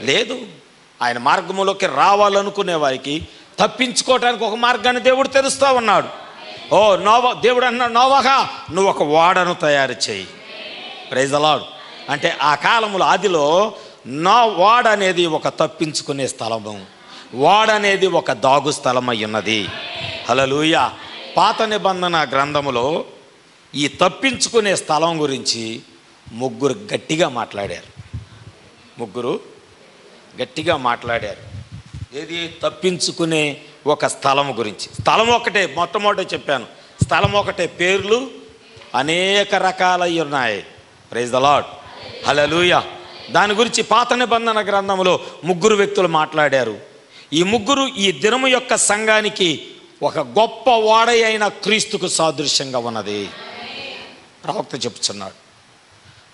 లేదు. ఆయన మార్గంలోకి రావాలనుకునే వారికి తప్పించుకోవడానికి ఒక మార్గాన్ని దేవుడు తెరుస్తూ ఉన్నాడు. దేవుడు అన్నాడు, నోవహా నువ్వు ఒక ఓడను తయారు చేయి. Praise the lord. అంటే ఆ కాలంలో ఆదిలో ఓడ అనేది ఒక తప్పించుకునే స్థలము, ఓడ అనేది ఒక దాగు స్థలం అయి ఉన్నది. హల్లెలూయా. పాత నిబంధన గ్రంథములో ఈ తప్పించుకునే స్థలం గురించి ముగ్గురు గట్టిగా మాట్లాడారు. ఏది? తప్పించుకునే ఒక స్థలం గురించి. స్థలం ఒకటే, మొట్టమొదటి చెప్పాను, స్థలం ఒకటే, పేర్లు అనేక రకాలై ఉన్నాయి. Praise the lord. హల్లెలూయా. దాని గురించి పాత నిబంధన గ్రంథంలో ముగ్గురు వ్యక్తులు మాట్లాడారు. ఈ ముగ్గురు ఈ దినము యొక్క సంఘానికి ఒక గొప్ప ఓడ అయిన క్రీస్తుకు సాదృశ్యంగా ఉన్నది. ప్రవక్త చెప్తున్నాడు.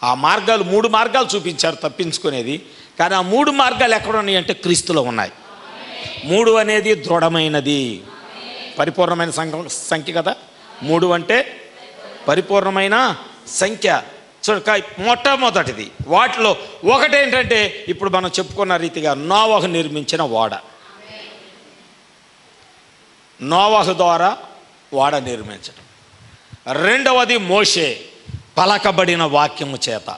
ఆ మార్గాలు 3 మార్గాలు చూపించారు తప్పించుకునేది. కానీ ఆ 3 మార్గాలు ఎక్కడ ఉన్నాయి అంటే క్రీస్తులో ఉన్నాయి. 3 అనేది దృఢమైనది, పరిపూర్ణమైన సంఖ్య కదా. 3 అంటే పరిపూర్ణమైన సంఖ్య. మొట్టమొదటిది వాటిలో ఒకటేంటంటే ఇప్పుడు మనం చెప్పుకున్న రీతిగా నోవహు నిర్మించిన ఓడ. నోవహు ద్వారా ఓడ నిర్మించడం. రెండవది మోషే పలకబడిన వాక్యము చేత.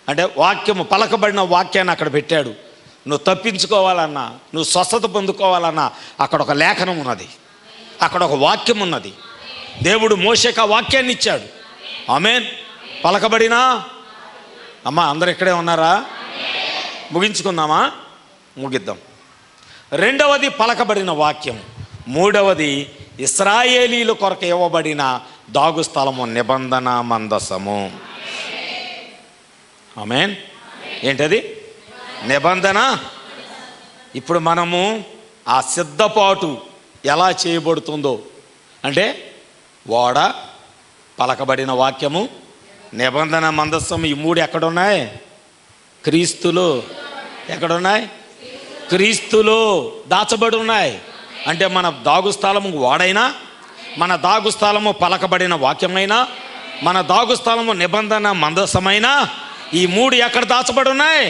అంటే వాక్యము, పలకబడిన వాక్యాన్ని అక్కడ పెట్టాడు. నువ్వు తప్పించుకోవాలన్నా, నువ్వు స్వస్థత పొందుకోవాలన్నా అక్కడ ఒక లేఖనం ఉన్నది, అక్కడ ఒక వాక్యం ఉన్నది. దేవుడు మోషేకు ఆ వాక్యాన్ని ఇచ్చాడు. ఆమేన్. పలకబడినా అమ్మా అందరు ఇక్కడే ఉన్నారా? ముగించుకుందామా? ముగిద్దాం. రెండవది పలకబడిన వాక్యం. మూడవది ఇశ్రాయేలీల కొరకు ఇవ్వబడిన దాగు స్థలము, నిబంధన మందసము. ఆమేన్. ఏంటది? నిబంధన. ఇప్పుడు మనము ఆ సిద్ధపాటు ఎలా చేయబడుతుందో అంటే ఓడ, పలకబడిన వాక్యము, నిబంధన మందస్సము, ఈ 3 ఎక్కడున్నాయి? క్రీస్తులో. ఎక్కడున్నాయి? క్రీస్తులో దాచబడి ఉన్నాయి. అంటే మన దాగు స్థలము ఓడైనా, మన దాగు స్థలము పలకబడిన వాక్యమైనా, మన దాగు స్థలము నిబంధన మందసమైనా, ఈ 3 ఎక్కడ దాచబడి ఉన్నాయి?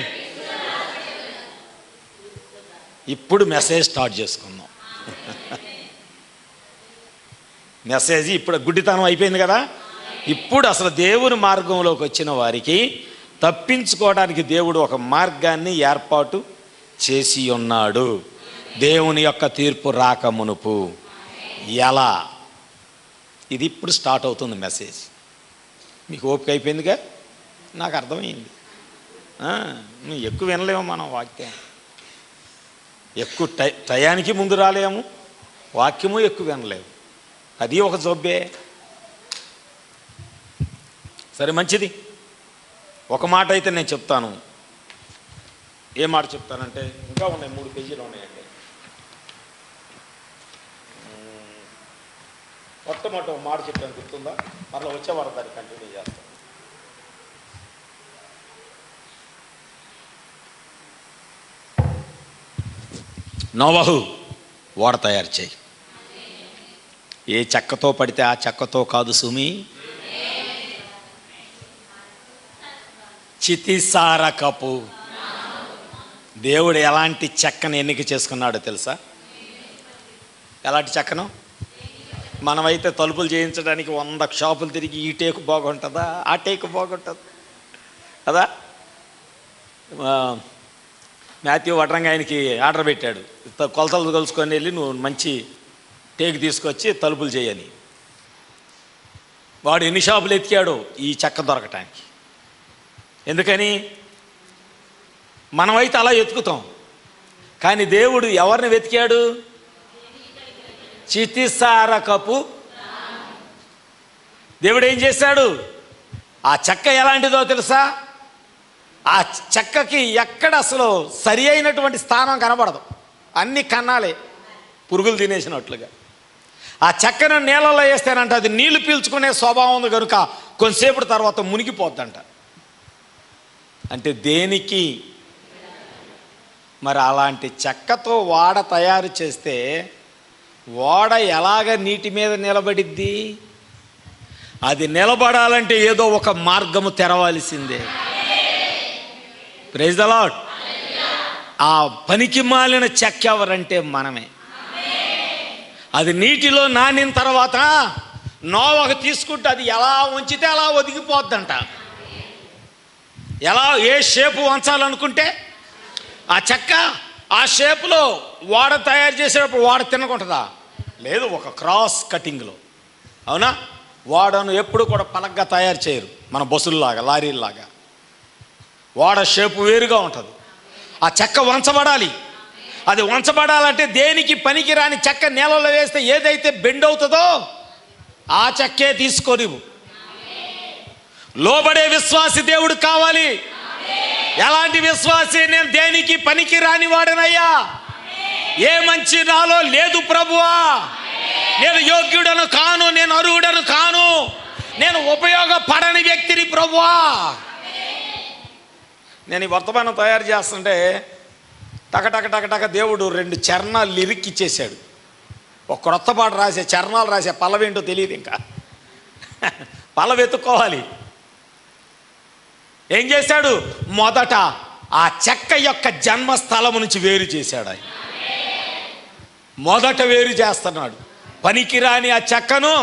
ఇప్పుడు మెసేజ్ స్టార్ట్ చేసుకుందాం. మెసేజ్ ఇప్పుడు గుడ్డితనం అయిపోయింది కదా. ఇప్పుడు అసలు దేవుని మార్గంలోకి వచ్చిన వారికి తప్పించుకోవడానికి దేవుడు ఒక మార్గాన్ని ఏర్పాటు చేసి ఉన్నాడు. దేవుని యొక్క తీర్పు రాక మునుపు ఎలా, ఇది ఇప్పుడు స్టార్ట్ అవుతుంది మెసేజ్. మీకు ఓపిక అయిపోయిందిగా? నాకు అర్థమైంది. నువ్వు ఎక్కువ వినలేము మనం వాక్యం, ఎక్కువ టయానికి ముందు రాలేము, వాక్యము ఎక్కువ వినలేము. అది ఒక జబ్బే. సరే మంచిది. ఒక మాట అయితే నేను చెప్తాను. ఏ మాట చెప్తానంటే, ఇంకా ఉన్నాయి 3 పేజీలు ఉన్నాయండి. మొట్టమొదటి ఒక మాట చెప్పాను, గుర్తుందా? మరలా వచ్చేవారు దాన్ని కంటిన్యూ చేస్తాను. నోవహు ఓడ తయారు చేయి. ఏ చెక్కతో పడితే ఆ చెక్కతో కాదు సుమి, చితిసారకపు. దేవుడు ఎలాంటి చెక్కను ఎన్నిక చేసుకున్నాడో తెలుసా? ఎలాంటి చెక్కను? మనమైతే తలుపులు చేయించడానికి 100 షాపులు తిరిగి ఈ టేకు బాగుంటుందా, ఆ టేకు బాగుంటుంది కదా. మాథ్యూ వడ్రంగా ఆయనకి ఆర్డర్ పెట్టాడు, కొలతలు కలుసుకొని వెళ్ళి నువ్వు మంచి టేకు తీసుకొచ్చి తలుపులు చేయని. వాడు ఎన్ని షాపులు ఎతికాడో ఈ చెక్క దొరకటానికి. ఎందుకని? మనమైతే అలా వెతుకుతాం, కానీ దేవుడు ఎవరిని వెతికాడు? చితిసారకపు దేవుడు ఏం చేశాడు? ఆ చెక్క ఎలాంటిదో తెలుసా? ఆ చెక్కకి ఎక్కడ అసలు సరి అయినటువంటి స్థానం కనబడదు, అన్ని కన్నాలే పురుగులు తినేసినట్లుగా. ఆ చెక్కను నీళ్ళలో వేస్తేనంట అది నీళ్లు పీల్చుకునే స్వభావం ఉంది కనుక కొంతసేపటి తర్వాత మునిగిపోద్దంట. అంటే దేనికి? మరి అలాంటి చెక్కతో ఓడ తయారు చేస్తే ఓడ ఎలాగ నీటి మీద నిలబడిద్ది? అది నిలబడాలంటే ఏదో ఒక మార్గము తెరవాల్సిందే. Praise the lord. ఆ పనికి మాలిన చెక్క ఎవరంటే మనమే. అది నీటిలో నానిన తర్వాత నోవహు తీసుకుంటే అది ఎలా ఉంచితే అలా ఒదిగిపోద్దంట. ఎలా ఏ షేపు వంచాలనుకుంటే ఆ చెక్క ఆ షేపులో ఓడ తయారు చేసేటప్పుడు ఓడ తినకుంటుందా? లేదు, ఒక క్రాస్ కటింగ్లో. అవునా? ఓడను ఎప్పుడు కూడా పలగ్గా తయారు చేయరు, మన బస్సుల్లాగా లారీల్లాగా. ఓడ షేపు వేరుగా ఉంటుంది. ఆ చెక్క వంచబడాలి. అది వంచబడాలంటే దేనికి పనికిరాని చెక్క నేలలో వేస్తే ఏదైతే బెండ్ అవుతుందో ఆ చెక్కే తీసుకొని లోబడే విశ్వాసి దేవుడు కావాలి. ఎలాంటి విశ్వాసి? నేను దేనికి పనికి రాని వాడనయ్యా, ఏ మంచి నాలో లేదు ప్రభువా, నేను యోగ్యుడను కాను, నేను అర్హుడను కాను, నేను ఉపయోగపడని వ్యక్తిని ప్రభువా. నేను ఈ వర్తమానం తయారు చేస్తుంటే టక దేవుడు 2 చరణాలు లిరిక్కిచ్చేశాడు. ఒక క్రొత్త పాట రాసే, చరణాలు రాసే, పల్లవేంటో తెలియదు. ఇంకా పల్లవి ఎత్తుకోవాలి. ఏం చేశాడు? మొదట ఆ చెక్క యొక్క జన్మస్థలము నుంచి వేరు చేశాడు. ఆయన మొదట వేరు చేస్తున్నాడు. పనికిరాని ఆ చెక్కను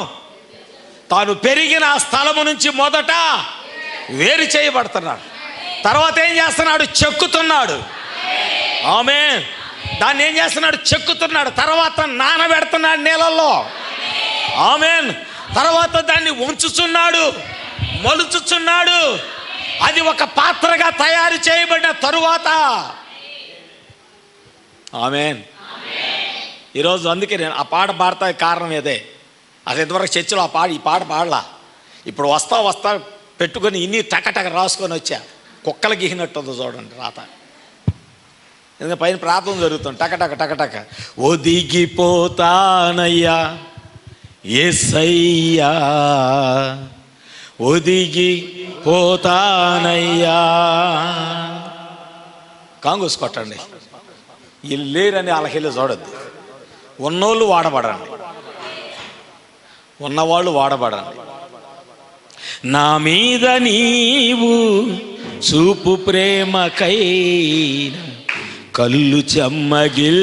తాను పెరిగిన ఆ స్థలము నుంచి మొదట వేరు చేయబడుతున్నాడు. తర్వాత ఏం చేస్తున్నాడు? చెక్కుతున్నాడు. ఆమేన్. దాన్ని ఏం చేస్తున్నాడు? చెక్కుతున్నాడు. తర్వాత నానబెడుతున్నాడు నీళ్ళల్లో. ఆమేన్. తర్వాత దాన్ని ఉంచుచున్నాడు, మలుచుచున్నాడు. అది ఒక పాత్రగా తయారు చేయబడిన తరువాత ఆమేన్. ఈరోజు అందుకే నేను ఆ పాట పాడతా కారణం ఏదే. అది ఇంతవరకు చర్చిలో ఈ పాట పాడలా. ఇప్పుడు వస్తా పెట్టుకొని ఇన్ని టకటక రాసుకొని వచ్చా. కుక్కలు గీసినట్టుంది చూడండి రాత. ఎందుకంటే పైన ప్రార్థన జరుగుతుంది. టకటక ఒదిగిపోతానయ్యా యేసయ్యా, ఒదిగిపోతానయ్యా. కాంగూస్ కొట్టండి. వీళ్ళు లేరని వాళ్ళకెళ్ళి చూడద్దు. ఉన్నోళ్ళు వాడబడండి, ఉన్నవాళ్ళు వాడబడండి. నా మీద నీవు చూపు ప్రేమకైనా కళ్ళు చెమ్మగిల్లెనయ్యా.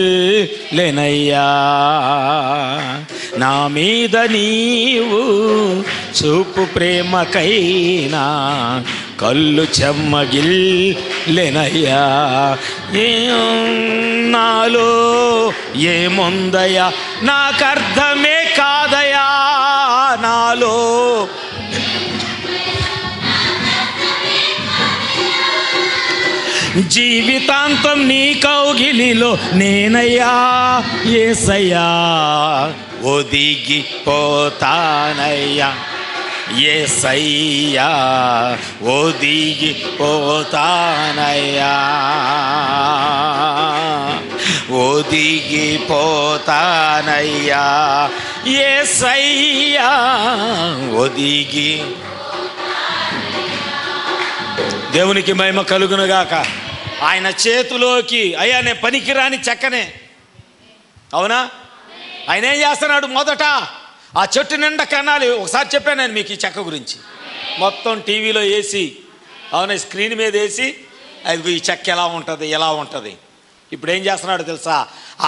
నా మీద నీవు చూపు ప్రేమకైనా కళ్ళు చెమ్మగిల్లెనయ్యా. నాలో ఏముందయ్యా నాకర్థమే కాదయా, నాలో జీవితాంతం నీ కౌగిలిలో నేనయ్యా యేసయ్యా, ఒదిగిపోతానయ్యా యేసయ్యా, ఒదిగిపోతానయ్యా, ఒదిగిపోతానయ్యా యేసయ్యా, ఒదిగి. దేవునికి మహిమ కలుగునుగాక. ఆయన చేతిలోకి అయ్యా నేను పనికిరాని చెక్కనే. అవునా? ఆయన ఏం చేస్తున్నాడు? మొదట ఆ చెట్టు నిండా కన్నాలి. ఒకసారి చెప్పాను నేను మీకు ఈ చెక్క గురించి. మొత్తం టీవీలో వేసి, అవునా, స్క్రీన్ మీద వేసి అది ఈ చెక్క ఎలా ఉంటుంది. ఇప్పుడు ఏం చేస్తున్నాడు తెలుసా?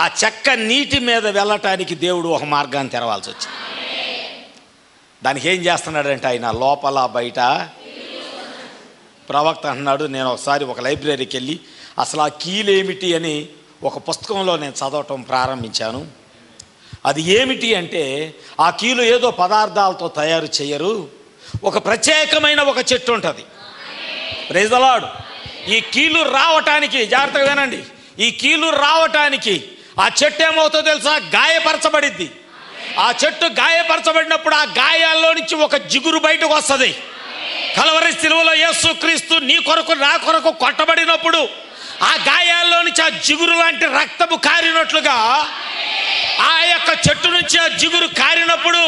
ఆ చెక్క నీటి మీద వెళ్ళటానికి దేవుడు ఒక మార్గాన్ని తెరవాల్సి వచ్చింది. దానికి ఏం చేస్తున్నాడంటే ఆయన లోపల బయట. ప్రవక్త అంటున్నాడు, నేను ఒకసారి ఒక లైబ్రరీకి వెళ్ళి అసలు ఆ కీలు ఏమిటి అని ఒక పుస్తకంలో నేను చదవటం ప్రారంభించాను. అది ఏమిటి అంటే ఆ కీలు ఏదో పదార్థాలతో తయారు చేయరు, ఒక ప్రత్యేకమైన ఒక చెట్టు ఉంటుంది. Praise the lord. ఈ కీలు రావటానికి జాగ్రత్తగా వినండి. ఈ కీలు రావటానికి ఆ చెట్టు ఏమవుతుందో తెలుసా? గాయపరచబడిద్ది. ఆ చెట్టు గాయపరచబడినప్పుడు ఆ గాయాల్లో నుంచి ఒక జిగురు బయటకు వస్తుంది. కలవరి శిలువలో యేసుక్రీస్తు నీ కొరకు నా కొరకు కొట్టబడినప్పుడు ఆ గాయాల్లో నుంచి ఆ జిగురు లాంటి రక్తము కారినట్లుగా ఆ యొక్క చెట్టు నుంచి ఆ జిగురు కారినప్పుడు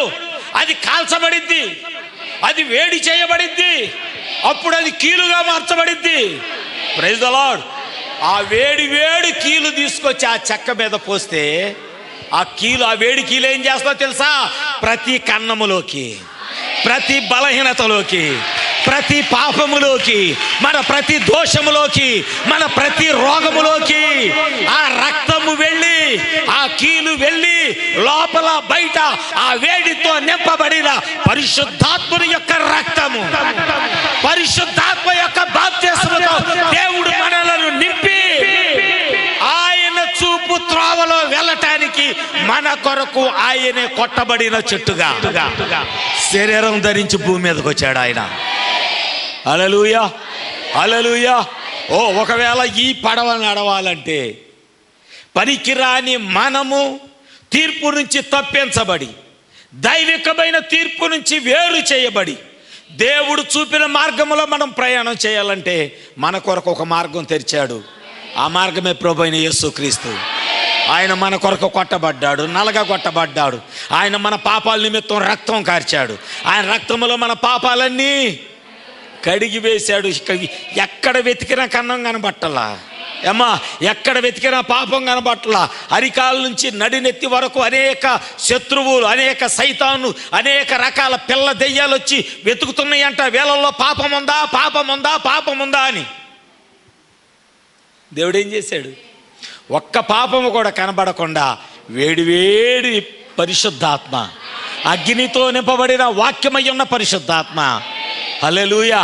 అది కాల్చబడిద్ది, అది వేడి చేయబడిద్ది, అప్పుడు అది కీలుగా మార్చబడిద్ది. Praise the lord. ఆ వేడి కీలు తీసుకొచ్చి ఆ చెక్క మీద పోస్తే ఆ వేడి కీలు ఏం చేస్తుందో తెలుసా? ప్రతి కన్నములోకి, ప్రతి బలహీనతలోకి, ప్రతి పాపములోకి, మన ప్రతి దోషములోకి, మన ప్రతి రోగములోకి ఆ రక్తము వెళ్ళి, ఆ కీలు వెళ్ళి లోపల బయట ఆ వేడితో నింపబడిన పరిశుద్ధాత్ముని యొక్క రక్తము, పరిశుద్ధాత్మ యొక్క బాప్తిస్మతో దేవుడు మనలను నింపి ఆయన చూపు త్రోవలో వెళ్ళటానికి మన కొరకు ఆయనే కొట్టబడిన చెట్టుగా శరీరం ధరించి భూమి మీదకి వచ్చాడు ఆయన. హల్లెలూయా, హల్లెలూయా. ఒకవేళ ఈ పడవ నడవాలంటే పనికిరాని మనము తీర్పు నుంచి తప్పించబడి, దైవికమైన తీర్పు నుంచి వేరు చేయబడి, దేవుడు చూపిన మార్గంలో మనం ప్రయాణం చేయాలంటే మన కొరకు ఒక మార్గం తెరిచాడు. ఆ మార్గమే ప్రభువైన యేసుక్రీస్తు. ఆయన మన కొరకు కొట్టబడ్డాడు, నలగా కొట్టబడ్డాడు. ఆయన మన పాపాల నిమిత్తం రక్తం కార్చాడు. ఆయన రక్తంలో మన పాపాలన్నీ కడిగి వేశాడు. ఎక్కడ వెతికినా కన్నం కనబట్టలా ఏమ్మా, ఎక్కడ వెతికినా పాపం కనబట్టలా. అరికాల నుంచి నడినెత్తి వరకు అనేక శత్రువులు, అనేక సైతాను, అనేక రకాల పిల్ల దెయ్యాలు వచ్చి వెతుకుతున్నాయంట. వేళల్లో పాపముందా, పాపముందా, పాపముందా అని. దేవుడు ఏం చేశాడు? ఒక్క పాపము కూడా కనబడకుండా వేడి పరిశుద్ధాత్మ, అగ్నితో నింపబడిన వాక్యమై ఉన్న పరిశుద్ధాత్మ, హల్లెలూయా,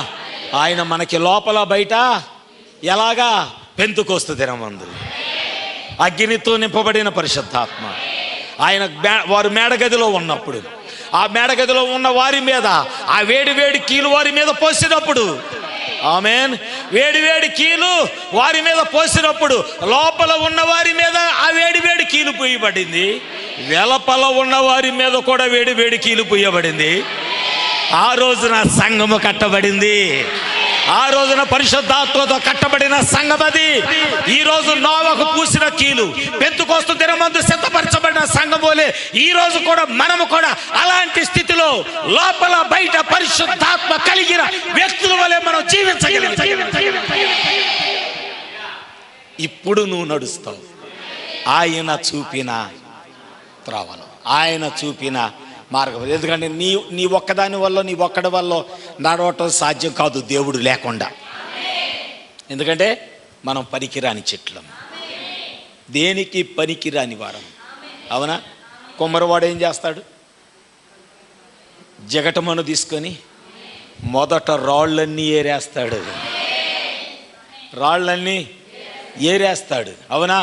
ఆయన మనకి లోపల బయట ఎలాగా పెంతుకొస్తు దినమందు అగ్నితో నింపబడిన పరిశుద్ధాత్మ. ఆయన వారు మేడగదిలో ఉన్నప్పుడు, ఆ మేడగదిలో ఉన్న వారి మీద ఆ వేడి కీలు వారి మీద పోసినప్పుడు, ఆమేన్, వేడి కీలు వారి మీద పోసినప్పుడు లోపల ఉన్న వారి మీద ఆ వేడి కీలు పూయబడింది, వెలపల ఉన్న వారి మీద కూడా వేడి కీలు పూయబడింది. ఆ రోజున సంఘము కట్టబడింది. ఆ రోజున పరిశుద్ధాత్మతో కట్టబడిన సంఘం అది. ఈ రోజు నోవహు పూసిన కీలు పెంతుకోస్తు దినమందు సిద్ధపరచబడిన సంఘం వలె ఈ రోజు కూడా మనము కూడా అలాంటి స్థితిలో లోపల బయట పరిశుద్ధాత్మ కలిగిన వ్యక్తుల వలె మనం జీవించగలిగాం. ఇప్పుడు నువ్వు నడుస్తావు ఆయన చూపిన త్రోవలో, ఆయన చూపిన మార్గం. ఎందుకంటే నీ ఒక్కదాని వల్ల, నీ ఒక్కడి వల్ల నడవటం సాధ్యం కాదు దేవుడు లేకుండా. ఎందుకంటే మనం పనికిరాని చెట్లం, దేనికి పనికిరాని వారం. అవునా? కుమ్మరివాడు ఏం చేస్తాడు? జగటమను తీసుకొని మొదట రాళ్ళన్నీ ఏరేస్తాడు, రాళ్ళన్నీ ఏరేస్తాడు. అవునా?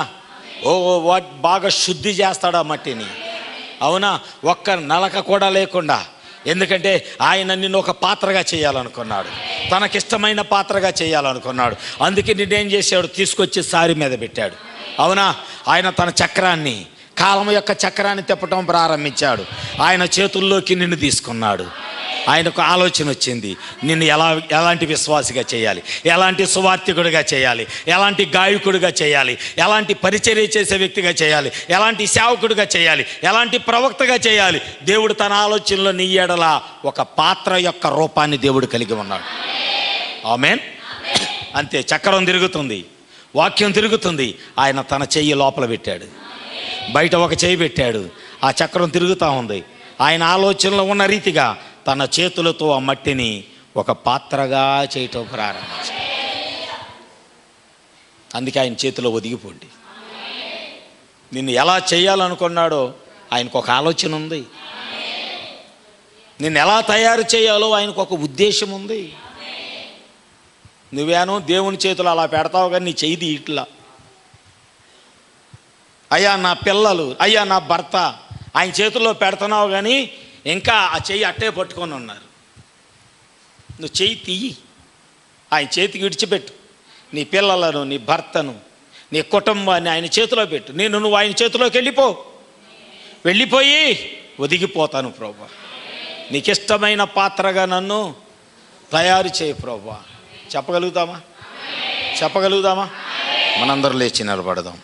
బాగా శుద్ధి చేస్తాడు ఆ మట్టిని. అవునా? ఒక్క నలక కూడా లేకుండా. ఎందుకంటే ఆయన నిన్ను ఒక పాత్రగా చేయాలనుకున్నాడు, తనకిష్టమైన పాత్రగా చేయాలనుకున్నాడు. అందుకే నిన్నేం చేశాడు? తీసుకొచ్చి సారి మీద పెట్టాడు. అవునా? ఆయన తన చక్రాన్ని, కాలం యొక్క చక్రాన్ని తిప్పటం ప్రారంభించాడు. ఆయన చేతుల్లోకి నిన్ను తీసుకున్నాడు. ఆయనకు ఆలోచన వచ్చింది, నిన్ను ఎలాంటి విశ్వాసిగా చేయాలి, ఎలాంటి సువార్థికుడిగా చేయాలి, ఎలాంటి గాయకుడిగా చేయాలి, ఎలాంటి పరిచర్య చేసే వ్యక్తిగా చేయాలి, ఎలాంటి సేవకుడిగా చేయాలి, ఎలాంటి ప్రవక్తగా చేయాలి. దేవుడు తన ఆలోచనలో నీ ఎడల ఒక పాత్ర యొక్క రూపాన్ని దేవుడు కలిగి ఉన్నాడు. ఆమేన్. అంతే, చక్రం తిరుగుతుంది, వాక్యం తిరుగుతుంది. ఆయన తన చెయ్యి లోపల పెట్టాడు, బయట ఒక చెయ్యి పెట్టాడు, ఆ చక్రం తిరుగుతూ ఉంది. ఆయన ఆలోచనలో ఉన్న రీతిగా తన చేతులతో ఆ మట్టిని ఒక పాత్రగా చేయటం ప్రారంభించాడు. అందుకే ఆయన చేతిలో ఒదిగిపోండి. నిన్ను ఎలా చేయాలనుకున్నాడో ఆయనకు ఒక ఆలోచన ఉంది. నిన్ను ఎలా తయారు చేయాలో ఆయనకు ఒక ఉద్దేశం ఉంది. నువ్వేనో దేవుని చేతులు అలా పెడతావు కానీ నీ చెయ్యి ఇట్లా. అయ్యా నా పిల్లలు, అయ్యా నా భర్త ఆయన చేతుల్లో పెడుతున్నావు కానీ ఇంకా ఆ చెయ్యి అట్టే పట్టుకొని ఉన్నారు. నువ్వు చెయ్యి తీయి, ఆయన చేతికి విడిచిపెట్టు. నీ పిల్లలను, నీ భర్తను, నీ కుటుంబాన్ని ఆయన చేతిలో పెట్టు. నువ్వు ఆయన చేతిలోకి వెళ్ళిపోయి ఒదిగిపోతాను ప్రభువా. నీకు ఇష్టమైన పాత్రగా నన్ను తయారు చేయి ప్రభువా. చెప్పగలుగుతామా? మనందరం లేచి నిలబడదాం.